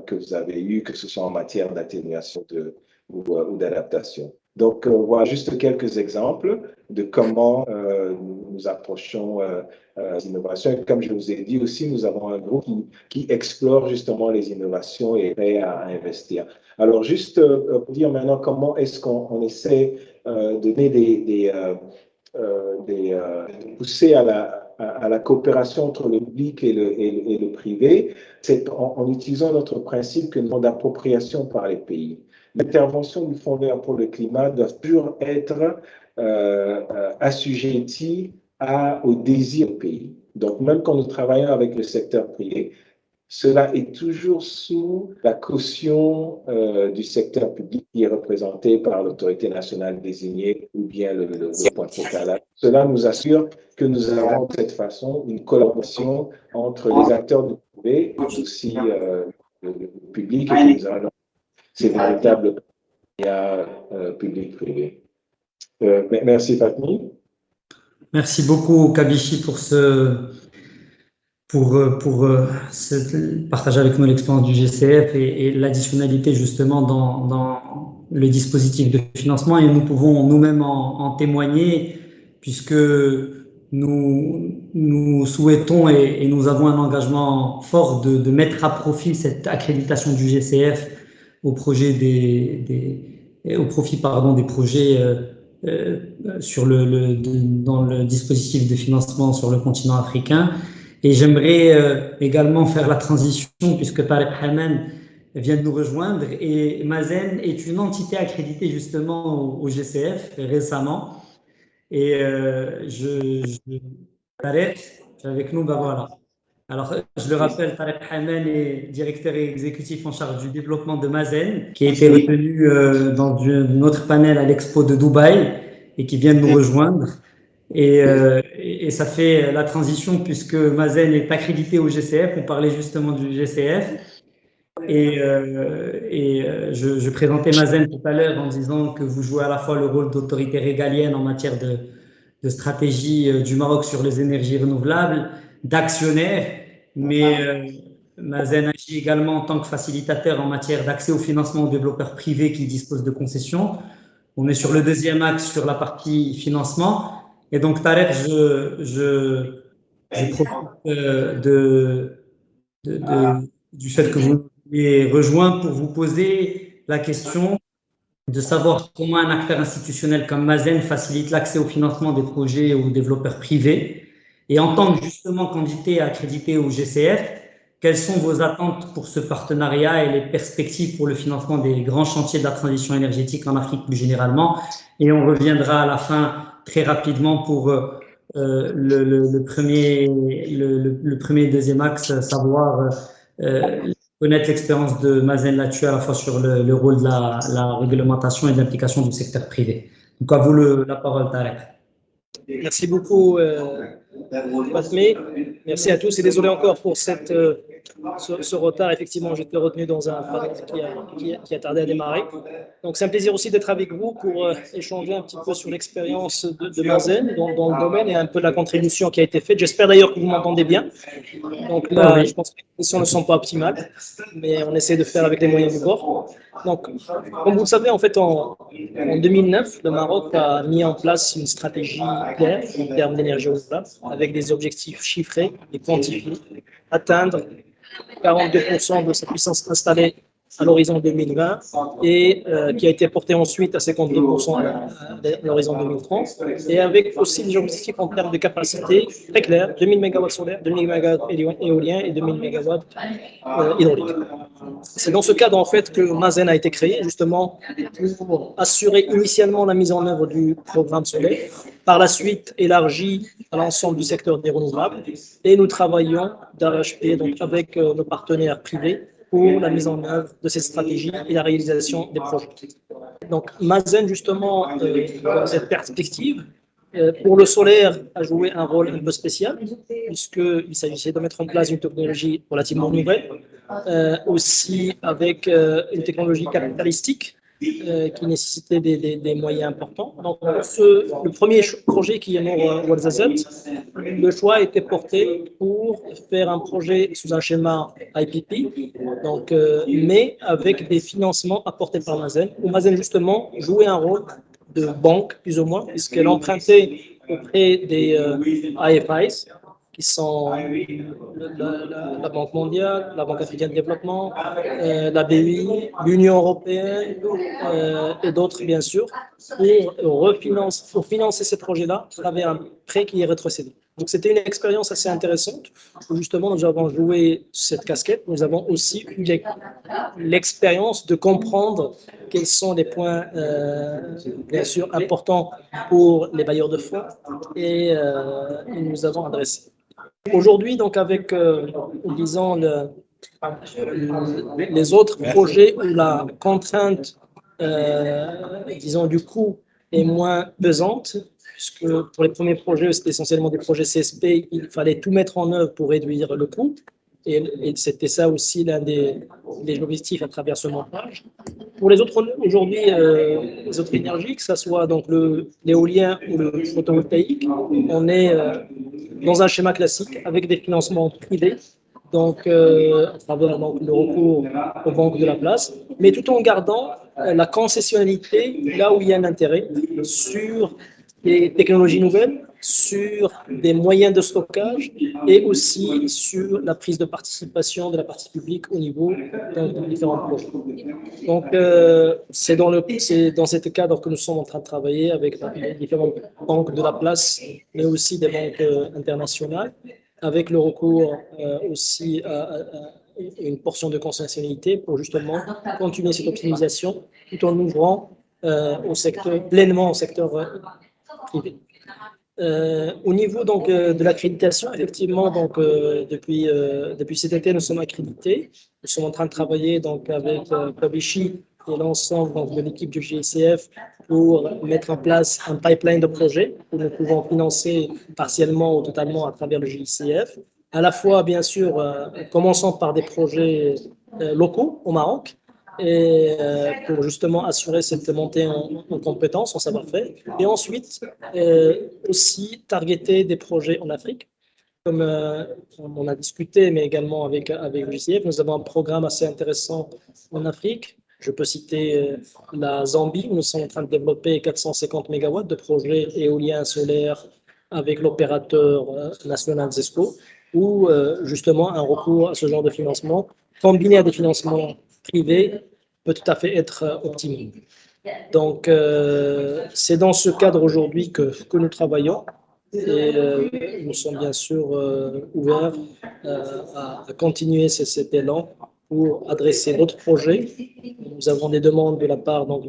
que vous avez eu, que ce soit en matière d'atténuation ou d'adaptation. Donc, voilà juste quelques exemples de comment nous approchons les innovations. Et comme je vous ai dit aussi, nous avons un groupe qui explore justement les innovations et est prêt à investir. Alors, juste pour dire maintenant comment est-ce qu'on essaie de donner pousser à la coopération entre le public et le privé, c'est en utilisant notre principe que nous avons d'appropriation par les pays. L'intervention du Fonds vert pour le climat doit toujours être assujettie au désir du pays. Donc, même quand nous travaillons avec le secteur privé, cela est toujours sous la caution du secteur public qui est représenté par l'autorité nationale désignée ou bien le point focal. Cela nous assure que nous avons de cette façon une collaboration entre les acteurs du privé et aussi le public, et que nous avons ces véritables partenariats public-privé. Merci Fatmi. Merci beaucoup Kabichi pour partager avec nous l'expérience du GCF et l'additionnalité justement dans le dispositif de financement, et nous pouvons nous-mêmes en témoigner, puisque nous souhaitons et nous avons un engagement fort de mettre à profit cette accréditation du GCF au profit des projets dans le dispositif de financement sur le continent africain. Et j'aimerais également faire la transition, puisque Tarek Haman vient de nous rejoindre, et Mazen est une entité accréditée justement au GCF récemment. Et Tarek, avec nous, ben voilà. Alors, je le rappelle, Tarek Haman est directeur exécutif en charge du développement de Mazen, qui a été retenu dans notre panel à l'Expo de Dubaï et qui vient de nous rejoindre. Et ça fait la transition, puisque Mazen est accrédité au GCF. On parlait justement du GCF. Je présentais Mazen tout à l'heure en disant que vous jouez à la fois le rôle d'autorité régalienne en matière de stratégie du Maroc sur les énergies renouvelables, d'actionnaire, mais Mazen agit également en tant que facilitateur en matière d'accès au financement aux développeurs privés qui disposent de concessions. On est sur le deuxième axe sur la partie financement. Et donc, Tarek, je profite du fait que vous m'ayez rejoint pour vous poser la question de savoir comment un acteur institutionnel comme Mazen facilite l'accès au financement des projets aux développeurs privés. Et en tant que justement candidat accrédité au GCF, quelles sont vos attentes pour ce partenariat et les perspectives pour le financement des grands chantiers de la transition énergétique en Afrique plus généralement? Et on reviendra à la fin très rapidement pour le premier et deuxième axe, savoir connaître l'expérience de Mazen là-dessus, à la fois sur le rôle de la réglementation et de l'implication du secteur privé. Donc, à vous la parole, Tarek. Merci beaucoup, Fatmi. Merci à tous et désolé encore pour ce retard. Effectivement, j'étais retenu dans un panel qui a tardé à démarrer. Donc, c'est un plaisir aussi d'être avec vous pour échanger un petit peu sur l'expérience de Mazen dans le domaine et un peu de la contribution qui a été faite. J'espère d'ailleurs que vous m'entendez bien. Donc là, oui. Je pense que les conditions ne sont pas optimales, mais on essaie de faire avec les moyens du bord. Donc, comme vous le savez, en fait, en 2009, le Maroc a mis en place une stratégie claire en termes d'énergie renouvelable, avec des objectifs chiffrés et quantifiés, atteindre 42% de sa puissance installée à l'horizon 2020 et qui a été porté ensuite à 52% à l'horizon 2030, et avec aussi des objectifs en termes de capacité très clairs, 2000 MW solaires, 2000 MW éoliens et 2000 MW hydrauliques. C'est dans ce cadre en fait que Mazen a été créé, justement pour assurer initialement la mise en œuvre du programme solaire, par la suite élargi à l'ensemble du secteur des renouvelables, et nous travaillons d'arrache-pied donc avec nos partenaires privés pour la mise en œuvre de cette stratégie et la réalisation des projets. Donc, Mazen, justement, dans cette perspective, pour le solaire, a joué un rôle un peu spécial, puisqu'il s'agissait de mettre en place une technologie relativement nouvelle, aussi avec une technologie capitalistique, qui nécessitait des moyens importants. Donc, le premier projet qui est Noor Ouarzazate, le choix a été porté pour faire un projet sous un schéma IPP, donc, mais avec des financements apportés par Mazen, où Mazen justement jouait un rôle de banque, plus ou moins, puisqu'elle empruntait auprès des IFIs, qui sont la Banque mondiale, la Banque africaine de développement, la BEI, l'Union européenne et d'autres, bien sûr, pour financer ces projets-là, il y avait un prêt qui est rétrocédé. Donc, c'était une expérience assez intéressante où justement nous avons joué cette casquette. Nous avons aussi eu l'expérience de comprendre quels sont les points, bien sûr, importants pour les bailleurs de fonds et nous avons adressé. Aujourd'hui, donc, avec, disons, les autres projets où la contrainte, disons, du coût est moins pesante, puisque pour les premiers projets, c'était essentiellement des projets CSP, il fallait tout mettre en œuvre pour réduire le coût. Et c'était ça aussi l'un des objectifs à travers ce montage. Pour les autres, aujourd'hui, les autres énergies, que ce soit donc l'éolien ou le photovoltaïque, on est dans un schéma classique avec des financements privés, donc à travers donc, le recours aux banques de la place, mais tout en gardant la concessionnalité là où il y a un intérêt sur des technologies nouvelles, sur des moyens de stockage et aussi sur la prise de participation de la partie publique au niveau de différents projets. Donc, c'est dans cet cadre que nous sommes en train de travailler avec les différentes banques de la place, mais aussi des banques internationales, avec le recours aussi à une portion de concessionnalité pour justement continuer cette optimisation tout en ouvrant pleinement au secteur privé. Au niveau donc de l'accréditation, effectivement, donc depuis cet été, nous sommes accrédités. Nous sommes en train de travailler donc avec Publishi et l'ensemble de l'équipe du GICF pour mettre en place un pipeline de projets que nous pouvons financer partiellement ou totalement à travers le GICF. À la fois, bien sûr, commençant par des projets locaux au Maroc, et pour justement assurer cette montée en compétences, en savoir-faire, et ensuite aussi targeter des projets en Afrique. Comme on a discuté, mais également avec le GICF, nous avons un programme assez intéressant en Afrique. Je peux citer la Zambie, où nous sommes en train de développer 450 MW de projets éoliens solaires avec l'opérateur national ZESCO, où justement un recours à ce genre de financement, combiné à des financements privés, peut tout à fait être optimal. Donc, c'est dans ce cadre aujourd'hui que nous travaillons et nous sommes bien sûr ouverts à continuer cet élan pour adresser d'autres projets. Nous avons des demandes de la part donc,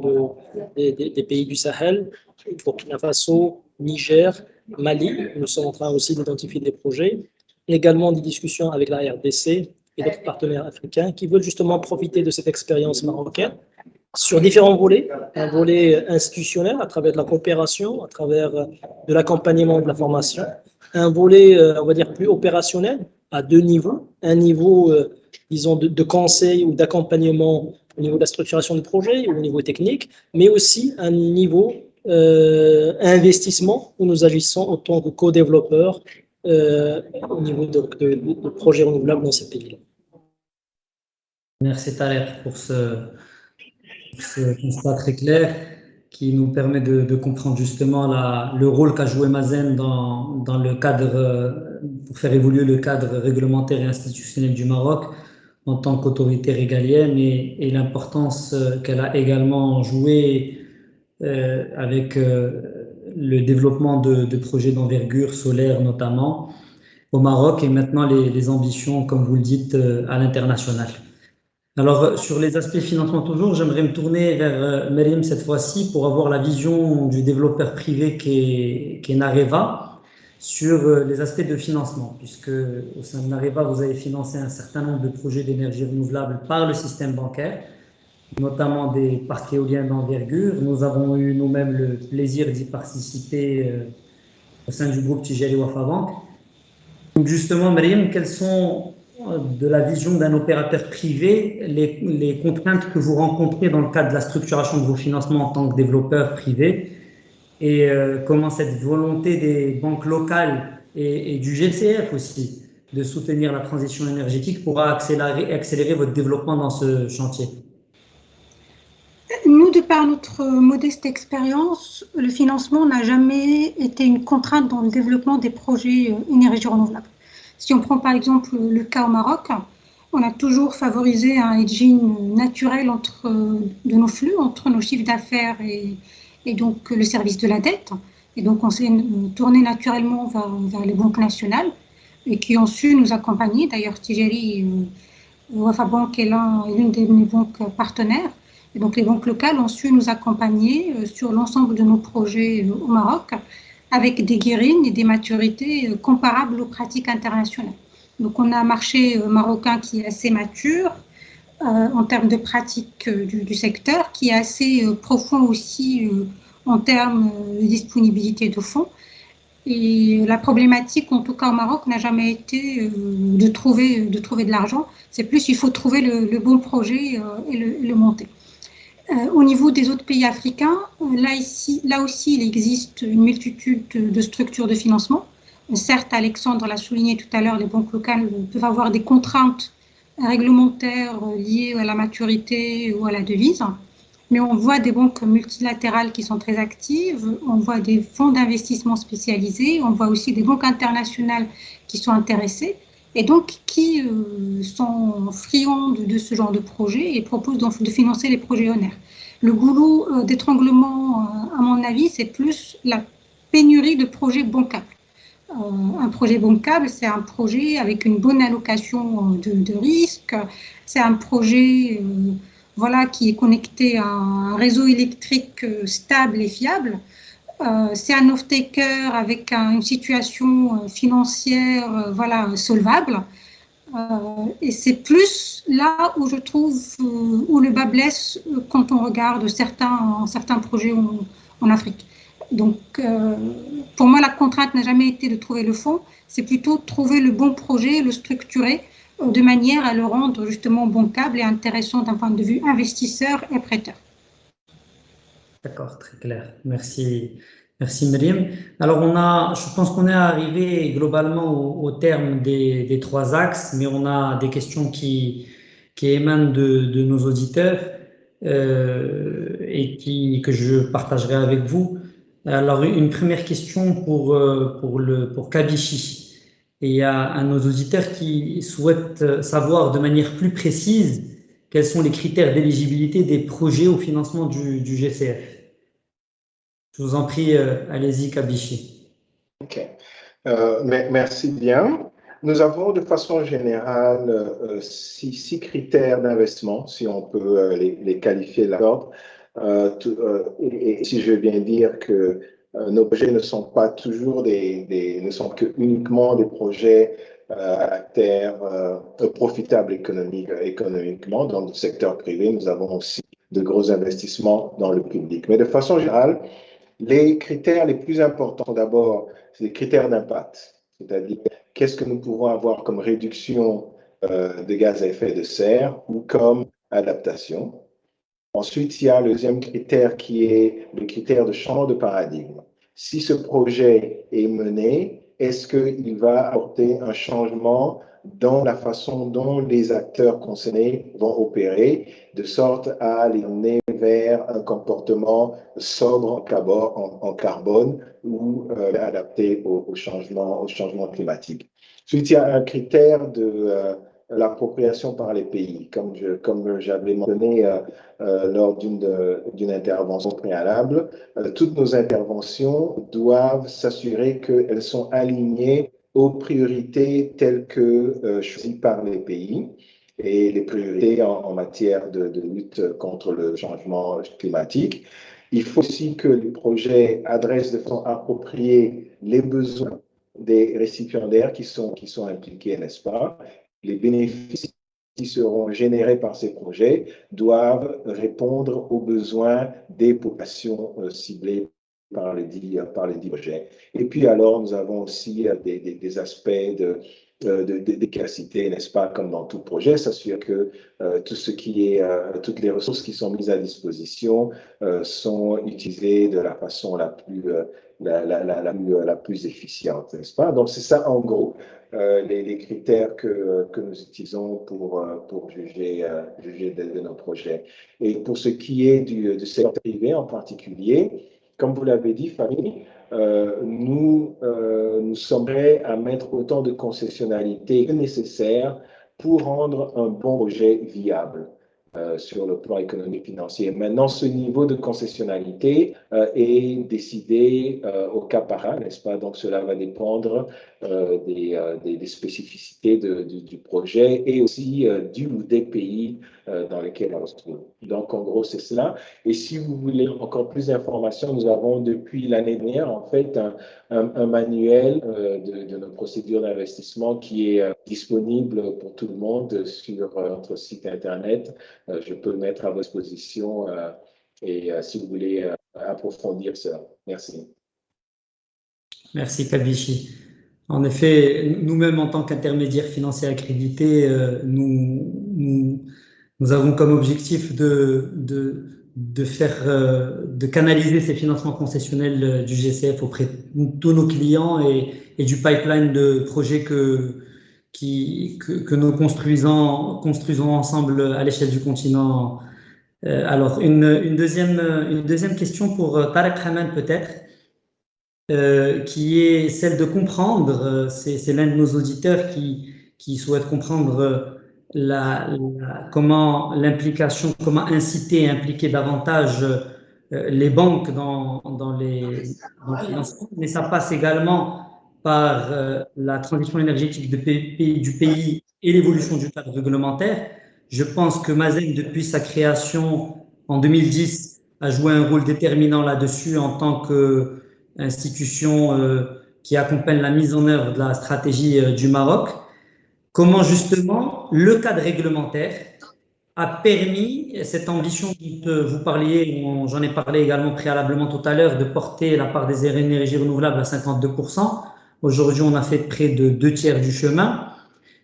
des pays du Sahel, Burkina Faso, Niger, Mali. Nous sommes en train aussi d'identifier des projets. Également des discussions avec la RDC et d'autres partenaires africains qui veulent justement profiter de cette expérience marocaine sur différents volets. Un volet institutionnel à travers de la coopération, à travers de l'accompagnement de la formation. Un volet, on va dire, plus opérationnel à deux niveaux. Un niveau, disons, de conseil ou d'accompagnement au niveau de la structuration du projet ou au niveau technique, mais aussi un niveau investissement où nous agissons en tant que co-développeurs au niveau de projets renouvelables dans ces pays-là. Merci Thaler pour ce constat très clair qui nous permet de comprendre justement le rôle qu'a joué Mazen dans le cadre, pour faire évoluer le cadre réglementaire et institutionnel du Maroc en tant qu'autorité régalienne et l'importance qu'elle a également joué avec le développement de projets d'envergure solaire notamment au Maroc et maintenant les ambitions, comme vous le dites, à l'international. Alors, sur les aspects financement toujours, j'aimerais me tourner vers Meriem cette fois-ci pour avoir la vision du développeur privé qui est Nareva sur les aspects de financement, puisque au sein de Nareva, vous avez financé un certain nombre de projets d'énergie renouvelable par le système bancaire, notamment des parcs éoliens d'envergure. Nous avons eu nous-mêmes le plaisir d'y participer au sein du groupe Tijari Wafa Bank. Donc justement, Meriem, quelles sont, de la vision d'un opérateur privé, les contraintes que vous rencontrez dans le cadre de la structuration de vos financements en tant que développeur privé et comment cette volonté des banques locales et du GCF aussi de soutenir la transition énergétique pourra accélérer votre développement dans ce chantier? Nous, de par notre modeste expérience, le financement n'a jamais été une contrainte dans le développement des projets énergie renouvelable. Si on prend par exemple le cas au Maroc, on a toujours favorisé un hedging naturel de nos flux, entre nos chiffres d'affaires et donc le service de la dette. Et donc on s'est tourné naturellement vers les banques nationales et qui ont su nous accompagner. D'ailleurs, Tijari Wafa Bank est l'une de mes banques partenaires. Et donc les banques locales ont su nous accompagner sur l'ensemble de nos projets au Maroc avec des guérines et des maturités comparables aux pratiques internationales. Donc, on a un marché marocain qui est assez mature en termes de pratique du secteur, qui est assez profond aussi en termes de disponibilité de fonds. Et la problématique, en tout cas au Maroc, n'a jamais été de trouver de l'argent. C'est plus, il faut trouver le bon projet et le monter. Au niveau des autres pays africains, là aussi, il existe une multitude de structures de financement. Certes, Alexandre l'a souligné tout à l'heure, les banques locales peuvent avoir des contraintes réglementaires liées à la maturité ou à la devise. Mais on voit des banques multilatérales qui sont très actives, on voit des fonds d'investissement spécialisés, on voit aussi des banques internationales qui sont intéressées et donc qui sont friands de ce genre de projet et proposent de financer les projets honneurs. Le goulot d'étranglement, à mon avis, c'est plus la pénurie de projets bancables. Un projet bancable, c'est un projet avec une bonne allocation de risque, c'est un projet voilà, qui est connecté à un réseau électrique stable et fiable. C'est un off-taker avec une situation financière voilà, solvable. Et c'est plus là où je trouve où le bas blesse quand on regarde certains projets en Afrique. Donc, pour moi, la contrainte n'a jamais été de trouver le fonds, c'est plutôt de trouver le bon projet, le structurer de manière à le rendre justement bancable et intéressant d'un point de vue investisseur et prêteur. D'accord, très clair. Merci, merci Myriam. Alors, je pense qu'on est arrivé globalement au terme des trois axes, mais on a des questions qui émanent de nos auditeurs et que je partagerai avec vous. Alors, une première question pour Kabichi. Et il y a un de nos auditeurs qui souhaite savoir de manière plus précise quels sont les critères d'éligibilité des projets au financement du GCF. Je vous en prie, allez-y, Kabichi. OK. Merci bien. Nous avons de façon générale six critères d'investissement, si on peut les qualifier de l'ordre. Et si je veux bien dire que nos projets ne sont pas toujours ne sont que uniquement des projets à caractère profitable économiquement dans le secteur privé. Nous avons aussi de gros investissements dans le public. Mais de façon générale, les critères les plus importants, d'abord, c'est les critères d'impact, c'est-à-dire qu'est-ce que nous pouvons avoir comme réduction de gaz à effet de serre ou comme adaptation. Ensuite, il y a le deuxième critère qui est le critère de changement de paradigme. Si ce projet est mené, est-ce qu'il va apporter un changement dans la façon dont les acteurs concernés vont opérer, de sorte à les mener vers un comportement sobre en carbone ou adapté au changement climatique. Ensuite, il y a un critère de l'appropriation par les pays, comme j'avais mentionné lors d'une intervention préalable. Toutes nos interventions doivent s'assurer qu'elles sont alignées aux priorités telles que choisies par les pays et les priorités en matière de lutte contre le changement climatique. Il faut aussi que les projets adressent de façon appropriée les besoins des récipiendaires qui sont impliqués, n'est-ce pas? Les bénéfices qui seront générés par ces projets doivent répondre aux besoins des populations ciblées par les dix projets. Et puis alors, nous avons aussi des aspects d'efficacité, n'est-ce pas, comme dans tout projet, s'assurer que toutes les ressources qui sont mises à disposition sont utilisées de la façon la plus efficiente, n'est-ce pas? Donc, c'est ça, en gros, les critères que nous utilisons pour juger de nos projets. Et pour ce qui est du secteur privé en particulier, comme vous l'avez dit, Fanny, nous sommes prêts à mettre autant de concessionnalités que nécessaire pour rendre un bon projet viable sur le plan économique et financier. Maintenant, ce niveau de concessionnalité est décidé au cas par cas, n'est-ce pas? Donc, cela va dépendre des spécificités du projet et aussi du ou des pays dans lesquels on se trouve. Donc, en gros, c'est cela. Et si vous voulez encore plus d'informations, nous avons depuis l'année dernière, en fait, un manuel de nos procédures d'investissement qui est disponible pour tout le monde sur notre site Internet. Je peux le mettre à votre disposition et si vous voulez approfondir ça. Merci. Merci, Kabishi. En effet, nous-mêmes, en tant qu'intermédiaires financiers accrédités, nous avons comme objectif de canaliser ces financements concessionnels du GCF auprès de tous nos clients et du pipeline de projets que nous construisons ensemble à l'échelle du continent. Alors, une deuxième question pour Tarek Haman peut-être. Qui est celle de comprendre, c'est l'un de nos auditeurs qui souhaite comprendre comment l'implication, comment inciter et impliquer davantage les banques dans le financement, mais ça passe également par la transition énergétique du pays et l'évolution du cadre réglementaire. Je pense que Mazen, depuis sa création en 2010, a joué un rôle déterminant là-dessus en tant que institution qui accompagne la mise en œuvre de la stratégie du Maroc. Comment justement le cadre réglementaire a permis cette ambition dont vous parliez, j'en ai parlé également préalablement tout à l'heure, de porter la part des énergies renouvelables à 52%. Aujourd'hui, on a fait près de 2/3 du chemin.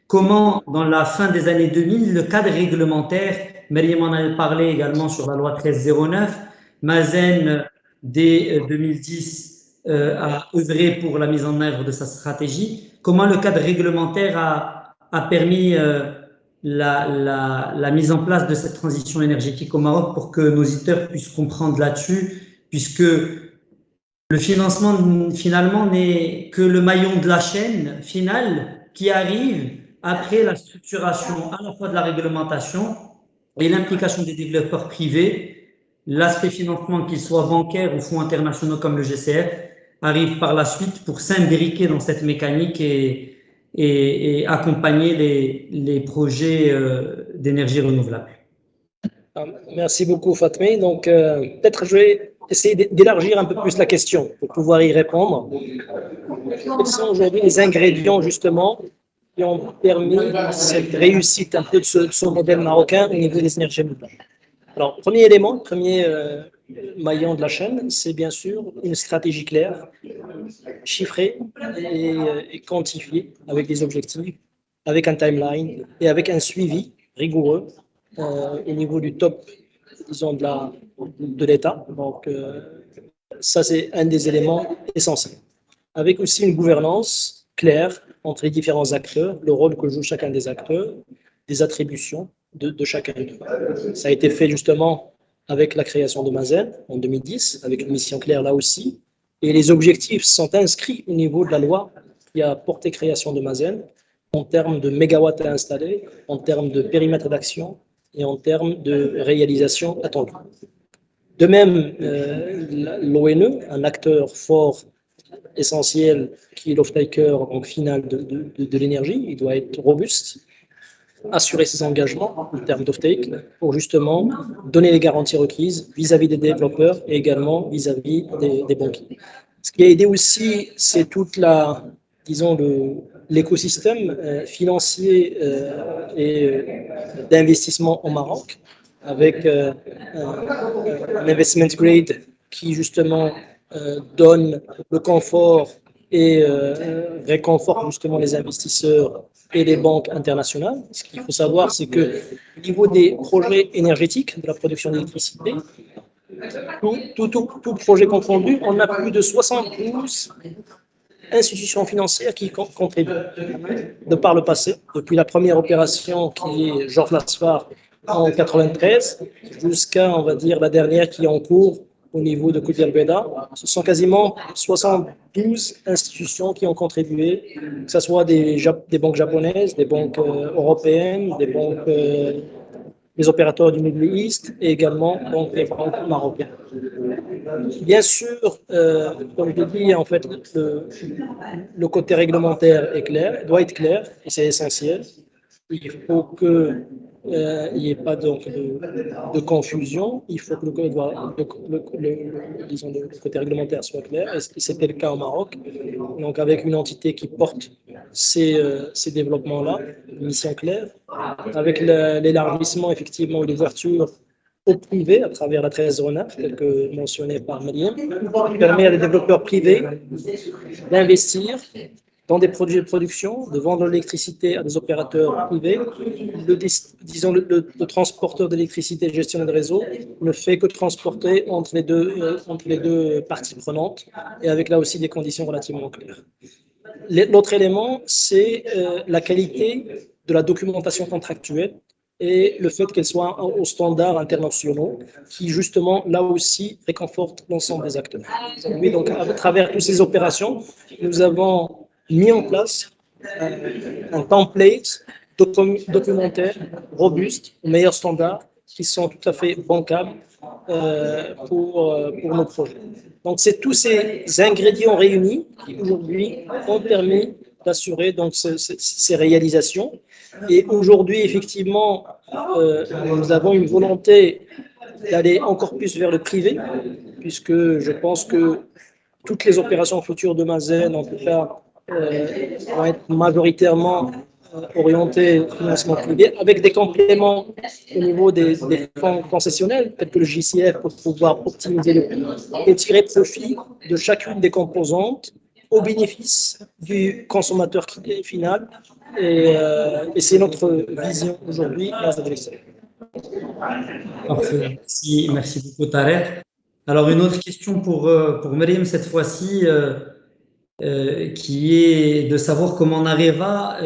Comment, dans la fin des années 2000, le cadre réglementaire, Maryam en avait parlé également sur la loi 1309, Mazen, dès 2010, a œuvré pour la mise en œuvre de sa stratégie. Comment le cadre réglementaire a permis la mise en place de cette transition énergétique au Maroc pour que nos auditeurs puissent comprendre là-dessus, puisque le financement finalement n'est que le maillon de la chaîne finale qui arrive après la structuration à la fois de la réglementation et l'implication des développeurs privés. L'aspect financement, qu'il soit bancaire ou fonds internationaux comme le GCF, arrive par la suite pour s'imbriquer dans cette mécanique et accompagner les projets d'énergie renouvelable. Merci beaucoup, Fatmi. Donc, peut-être je vais essayer d'élargir un peu plus la question pour pouvoir y répondre. Quels sont aujourd'hui les ingrédients, justement, qui ont permis cette réussite un peu de ce modèle marocain au niveau des énergies renouvelables? Alors, premier élément, premier maillon de la chaîne, c'est bien sûr une stratégie claire, chiffrée et quantifiée, avec des objectifs, avec un timeline et avec un suivi rigoureux au niveau du top, disons, de l'État. Donc, ça, c'est un des éléments essentiels. Avec aussi une gouvernance claire entre les différents acteurs, le rôle que joue chacun des acteurs, des attributions de chacun d'eux. Ça a été fait justement avec la création de Mazen en 2010, avec une mission claire là aussi. Et les objectifs sont inscrits au niveau de la loi qui a porté création de Mazen en termes de mégawatts à installer, en termes de périmètre d'action et en termes de réalisation attendue. De même, l'ONE, un acteur fort, essentiel, qui est l'off-taker en finale de l'énergie, il doit être robuste, assurer ses engagements en termes d'off-take pour justement donner les garanties requises vis-à-vis des développeurs et également vis-à-vis des banquiers. Ce qui a aidé aussi, c'est toute l'écosystème financier et d'investissement au Maroc, avec un investment grade qui justement donne le confort et réconforte justement les investisseurs et les banques internationales. Ce qu'il faut savoir, c'est que au niveau des projets énergétiques, de la production d'électricité, tout projet confondu, on a plus de 72 institutions financières qui contribuent de par le passé, depuis la première opération qui est Georges Lasfar en 93 jusqu'à, on va dire, la dernière qui est en cours au niveau de Koudia Beda. Ce sont quasiment 72 institutions qui ont contribué, que ce soit des banques japonaises, des banques européennes, des banques, des opérateurs du Middle East et également donc, des banques marocaines. Bien sûr, comme je l'ai dit, en fait, le côté réglementaire est clair, doit être clair et c'est essentiel. Il faut que il n'y ait pas donc de confusion. Il faut que disons, le côté réglementaire soit clair. Et c'était le cas au Maroc. Donc, avec une entité qui porte ces développements-là, une mission claire, avec l'élargissement, effectivement, et l'ouverture au privé à travers la 1309, tel que mentionné par Mariam, qui permet à des développeurs privés d'investir dans des produits de production, de vendre l'électricité à des opérateurs privés. Le transporteur d'électricité, gestionnaire de réseau, ne fait que transporter entre les deux parties prenantes et avec là aussi des conditions relativement claires. L'autre élément, c'est la qualité de la documentation contractuelle et le fait qu'elle soit aux standards internationaux qui, justement, là aussi, réconfortent l'ensemble des acteurs. Oui, donc, à travers toutes ces opérations, nous avons mis en place un template documentaire robuste, aux meilleurs standards, qui sont tout à fait bancables pour nos projets. Donc, c'est tous ces ingrédients réunis qui, aujourd'hui, ont permis d'assurer donc ces réalisations. Et aujourd'hui, effectivement, nous avons une volonté d'aller encore plus vers le privé, puisque je pense que toutes les opérations futures de Mazen, en tout cas, vont être majoritairement orientées au financement privé, avec des compléments au niveau des fonds concessionnels, tels que le JCF, pour pouvoir optimiser le prix et tirer profit de chacune des composantes au bénéfice du consommateur final. Et c'est notre vision aujourd'hui dans cette direction. Parfait. Merci beaucoup, Tarek. Alors, une autre question pour Mariam, cette fois-ci, qui est de savoir comment Areva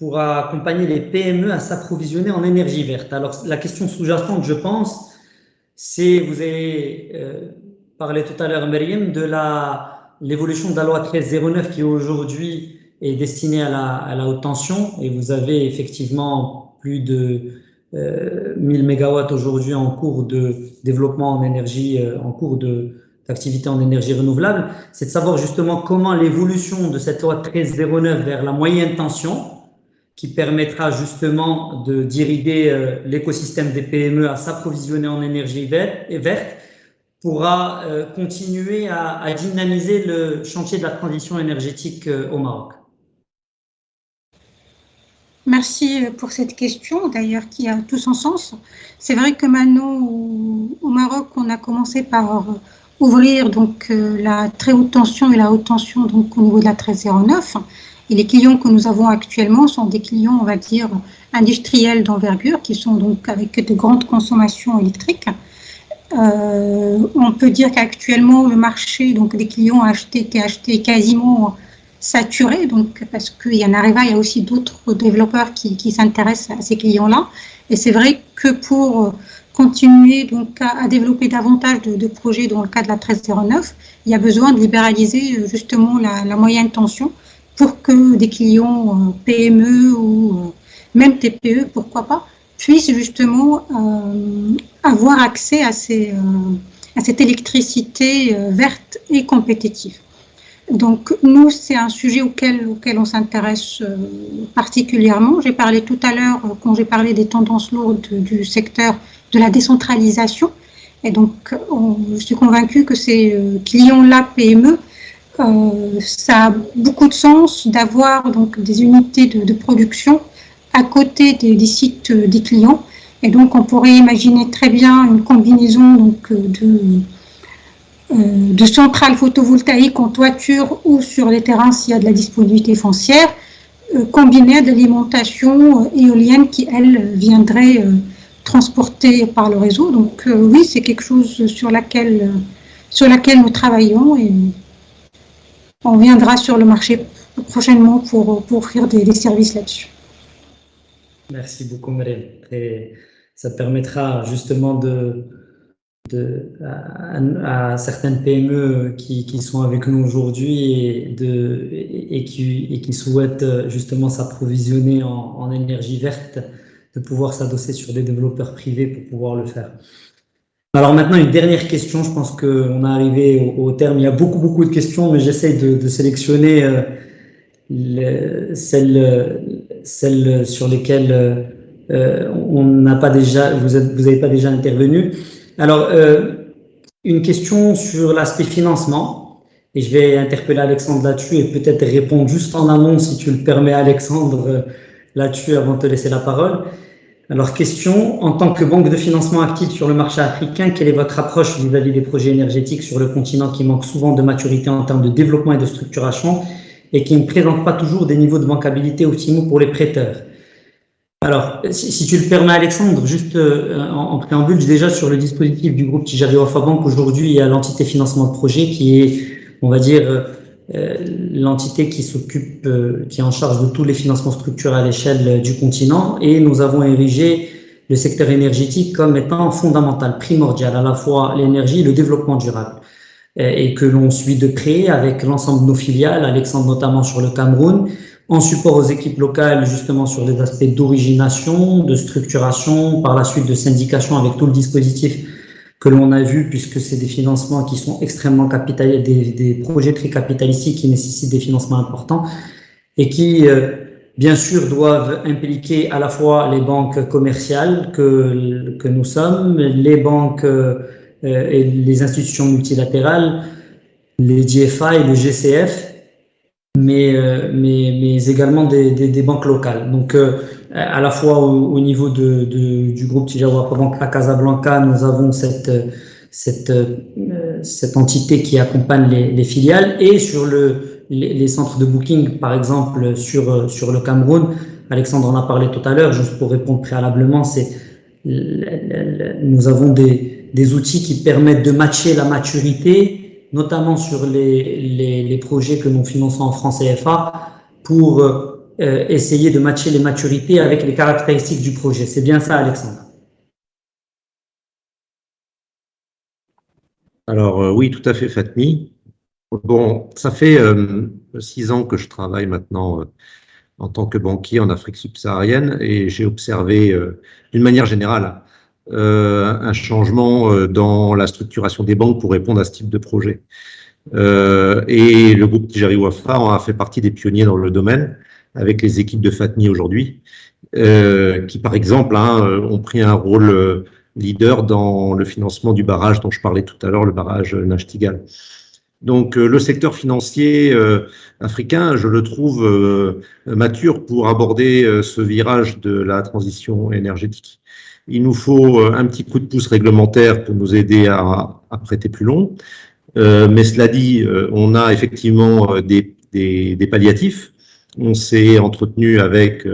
pourra accompagner les PME à s'approvisionner en énergie verte. Alors, la question sous-jacente, je pense, c'est, vous avez parlé tout à l'heure, Mariam, de l'évolution de la loi 1309 qui aujourd'hui est destinée à la haute tension, et vous avez effectivement plus de 1000 mégawatts aujourd'hui en cours de développement en énergie, en cours d'activité en énergie renouvelable. C'est de savoir justement comment l'évolution de cette loi 1309 vers la moyenne tension, qui permettra justement d'irriguer l'écosystème des PME à s'approvisionner en énergie verte, pourra continuer à dynamiser le chantier de la transition énergétique au Maroc. Merci pour cette question, d'ailleurs, qui a tout son sens. C'est vrai que maintenant, au Maroc, on a commencé par ouvrir donc la très haute tension et la haute tension donc au niveau de la 1309. Et les clients que nous avons actuellement sont des clients, on va dire, industriels d'envergure, qui sont donc avec de grandes consommations électriques. On peut dire qu'actuellement, le marché donc des clients qui a acheté quasiment saturé, donc parce qu'il y en Areva, il y a aussi d'autres développeurs qui s'intéressent à ces clients-là. Et c'est vrai que pour continuer donc à développer davantage de projets dans le cadre de la 1309, il y a besoin de libéraliser justement la moyenne tension pour que des clients PME ou même TPE, pourquoi pas, puissent justement avoir accès à cette électricité verte et compétitive. Donc, nous, c'est un sujet auquel on s'intéresse particulièrement. J'ai parlé tout à l'heure, quand j'ai parlé des tendances lourdes du secteur de la décentralisation. Et donc, je suis convaincue que ces clients-là, PME, ça a beaucoup de sens d'avoir donc des unités de production à côté des sites des clients. Et donc, on pourrait imaginer très bien une combinaison donc, de centrales photovoltaïques en toiture ou sur les terrains s'il y a de la disponibilité foncière, combinée à de l'alimentation éolienne qui, elle, viendrait transporter par le réseau. Donc oui, c'est quelque chose sur laquelle nous travaillons, et on viendra sur le marché prochainement pour offrir des services là-dessus. Merci beaucoup, Mariam. Et ça permettra justement à certaines PME qui sont avec nous aujourd'hui et qui souhaitent justement s'approvisionner en énergie verte, de pouvoir s'adosser sur des développeurs privés pour pouvoir le faire. Alors maintenant, une dernière question. Je pense qu'on est arrivé au terme. Il y a beaucoup de questions, mais j'essaie de sélectionner celles sur lesquelles on n'a pas déjà, vous n'avez pas déjà intervenu. Alors, une question sur l'aspect financement, et je vais interpeller Alexandre là-dessus et peut-être répondre juste en amont, si tu le permets, Alexandre, là-dessus, avant de te laisser la parole. Alors, question, en tant que banque de financement active sur le marché africain, quelle est votre approche vis-à-vis des projets énergétiques sur le continent qui manque souvent de maturité en termes de développement et de structuration et qui ne présentent pas toujours des niveaux de bancabilité optimaux pour les prêteurs? Alors, si tu le permets, Alexandre, juste en préambule, déjà sur le dispositif du groupe Tijari Wafa Bank, aujourd'hui, il y a l'entité financement de projet qui est, on va dire, l'entité qui s'occupe, qui est en charge de tous les financements structurés à l'échelle du continent, et nous avons érigé le secteur énergétique comme étant fondamental, primordial, à la fois l'énergie et le développement durable, et que l'on suit de près avec l'ensemble de nos filiales, Alexandre notamment sur le Cameroun, en support aux équipes locales justement sur des aspects d'origination, de structuration, par la suite de syndication avec tout le dispositif que l'on a vu, puisque c'est des financements qui sont extrêmement des projets très capitalistiques qui nécessitent des financements importants et qui, bien sûr, doivent impliquer à la fois les banques commerciales que nous sommes, les banques et les institutions multilatérales, les DFI, le GCF, mais également des banques locales. Donc, à la fois au niveau du groupe Tijari Wafa Bank à Casablanca, nous avons cette entité qui accompagne les filiales, et sur les centres de booking, par exemple, sur le Cameroun. Alexandre en a parlé tout à l'heure, juste pour répondre préalablement, nous avons des outils qui permettent de matcher la maturité, notamment sur les projets que nous finançons en francs CFA, pour essayer de matcher les maturités avec les caractéristiques du projet. C'est bien ça, Alexandre? Alors, oui, tout à fait, Fatmi. Bon, ça fait 6 ans que je travaille maintenant en tant que banquier en Afrique subsaharienne, et j'ai observé d'une manière générale un changement dans la structuration des banques pour répondre à ce type de projet. Et le groupe Tijari Wafa en a fait partie des pionniers dans le domaine, avec les équipes de Fatmi aujourd'hui, qui par exemple ont pris un rôle leader dans le financement du barrage dont je parlais tout à l'heure, le barrage Nachtigal. Donc le secteur financier africain, je le trouve mature pour aborder ce virage de la transition énergétique. Il nous faut un petit coup de pouce réglementaire pour nous aider à prêter plus long. Mais cela dit, on a effectivement des palliatifs. On s'est entretenu avec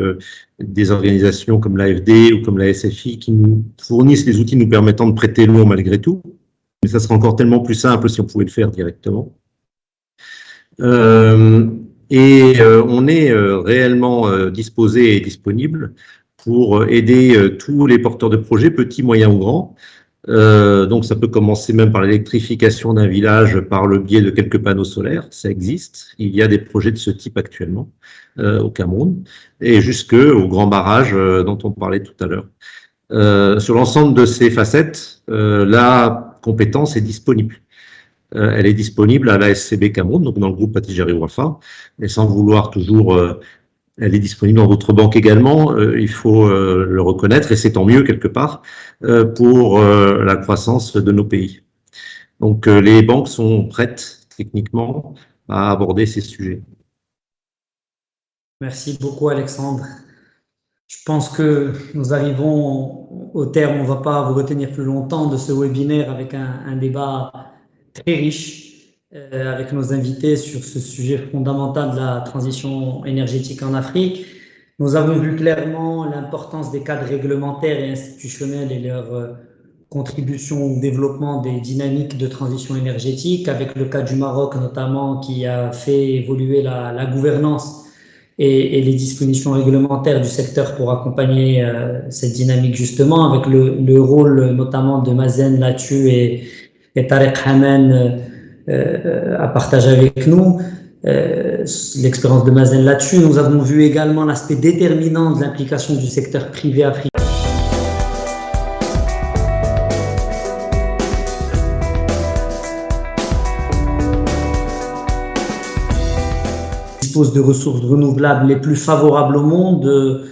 des organisations comme l'AFD ou comme la SFI qui nous fournissent les outils nous permettant de prêter long malgré tout. Mais ça serait encore tellement plus simple si on pouvait le faire directement. On est réellement disposé et disponible pour aider tous les porteurs de projets, petits, moyens ou grands. Donc ça peut commencer même par l'électrification d'un village par le biais de quelques panneaux solaires, ça existe. Il y a des projets de ce type actuellement au Cameroun, et jusqu'aux grands barrages dont on parlait tout à l'heure. Sur l'ensemble de ces facettes, la compétence est disponible. Elle est disponible à la SCB Cameroun, donc dans le groupe Tijari Wafa, et sans vouloir toujours... elle est disponible dans d'autres banques également, il faut le reconnaître, et c'est tant mieux quelque part pour la croissance de nos pays. Donc les banques sont prêtes techniquement à aborder ces sujets. Merci beaucoup, Alexandre. Je pense que nous arrivons au terme, on ne va pas vous retenir plus longtemps de ce webinaire avec un débat très riche avec nos invités sur ce sujet fondamental de la transition énergétique en Afrique. Nous avons vu clairement l'importance des cadres réglementaires et institutionnels et leur contribution au développement des dynamiques de transition énergétique, avec le cas du Maroc notamment qui a fait évoluer la gouvernance et les dispositions réglementaires du secteur pour accompagner cette dynamique justement, avec le rôle notamment de Mazen là-dessus et Tariq Hamen à partager avec nous l'expérience de Mazen là-dessus. Nous avons vu également l'aspect déterminant de l'implication du secteur privé africain. Dispose de ressources renouvelables les plus favorables au monde,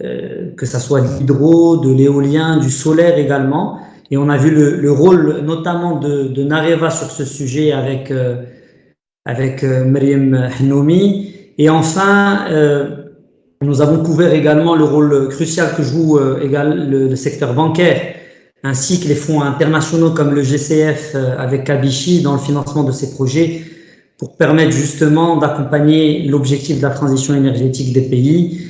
que ça soit de l'hydro, de l'éolien, du solaire également. Et on a vu le rôle notamment de Nareva sur ce sujet avec Mariam Hnoumi. Et enfin, nous avons couvert également le rôle crucial que joue le secteur bancaire, ainsi que les fonds internationaux comme le GCF avec Kabishi dans le financement de ces projets pour permettre justement d'accompagner l'objectif de la transition énergétique des pays.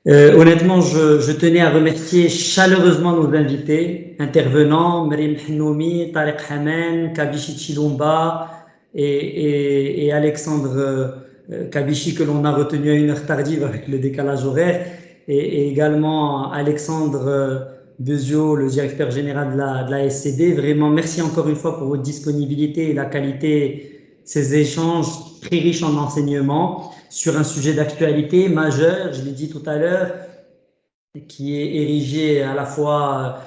Honnêtement, je tenais à remercier chaleureusement nos invités, intervenants, Mariam Hnoumi, Tariq Hamen, Kabishi Chilomba et Alexandre Kabishi que l'on a retenu à une heure tardive avec le décalage horaire, et également Alexandre Bezio, le directeur général de la SCD. Vraiment, merci encore une fois pour votre disponibilité et la qualité de ces échanges très riches en enseignements sur un sujet d'actualité majeur, je l'ai dit tout à l'heure, qui est érigé à la fois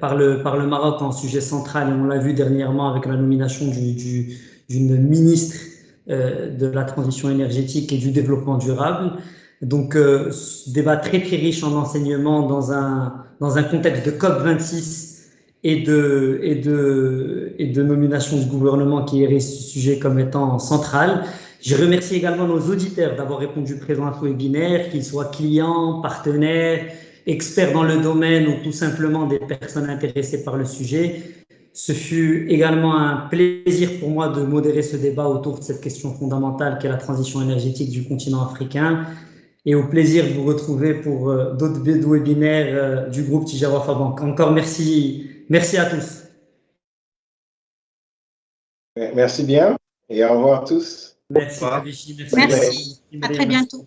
par le Maroc en sujet central, et on l'a vu dernièrement avec la nomination d'une ministre de la transition énergétique et du développement durable. Donc, débat très très riche en enseignements dans un contexte de COP26 et de nomination du gouvernement qui érige ce sujet comme étant central. Je remercie également nos auditeurs d'avoir répondu présent à ce webinaire, qu'ils soient clients, partenaires, experts dans le domaine ou tout simplement des personnes intéressées par le sujet. Ce fut également un plaisir pour moi de modérer ce débat autour de cette question fondamentale qu'est la transition énergétique du continent africain, et au plaisir de vous retrouver pour d'autres webinaires du groupe Tijara Wafa Bank. Encore merci à tous. Merci bien et au revoir à tous. Merci, Merci. À très bientôt.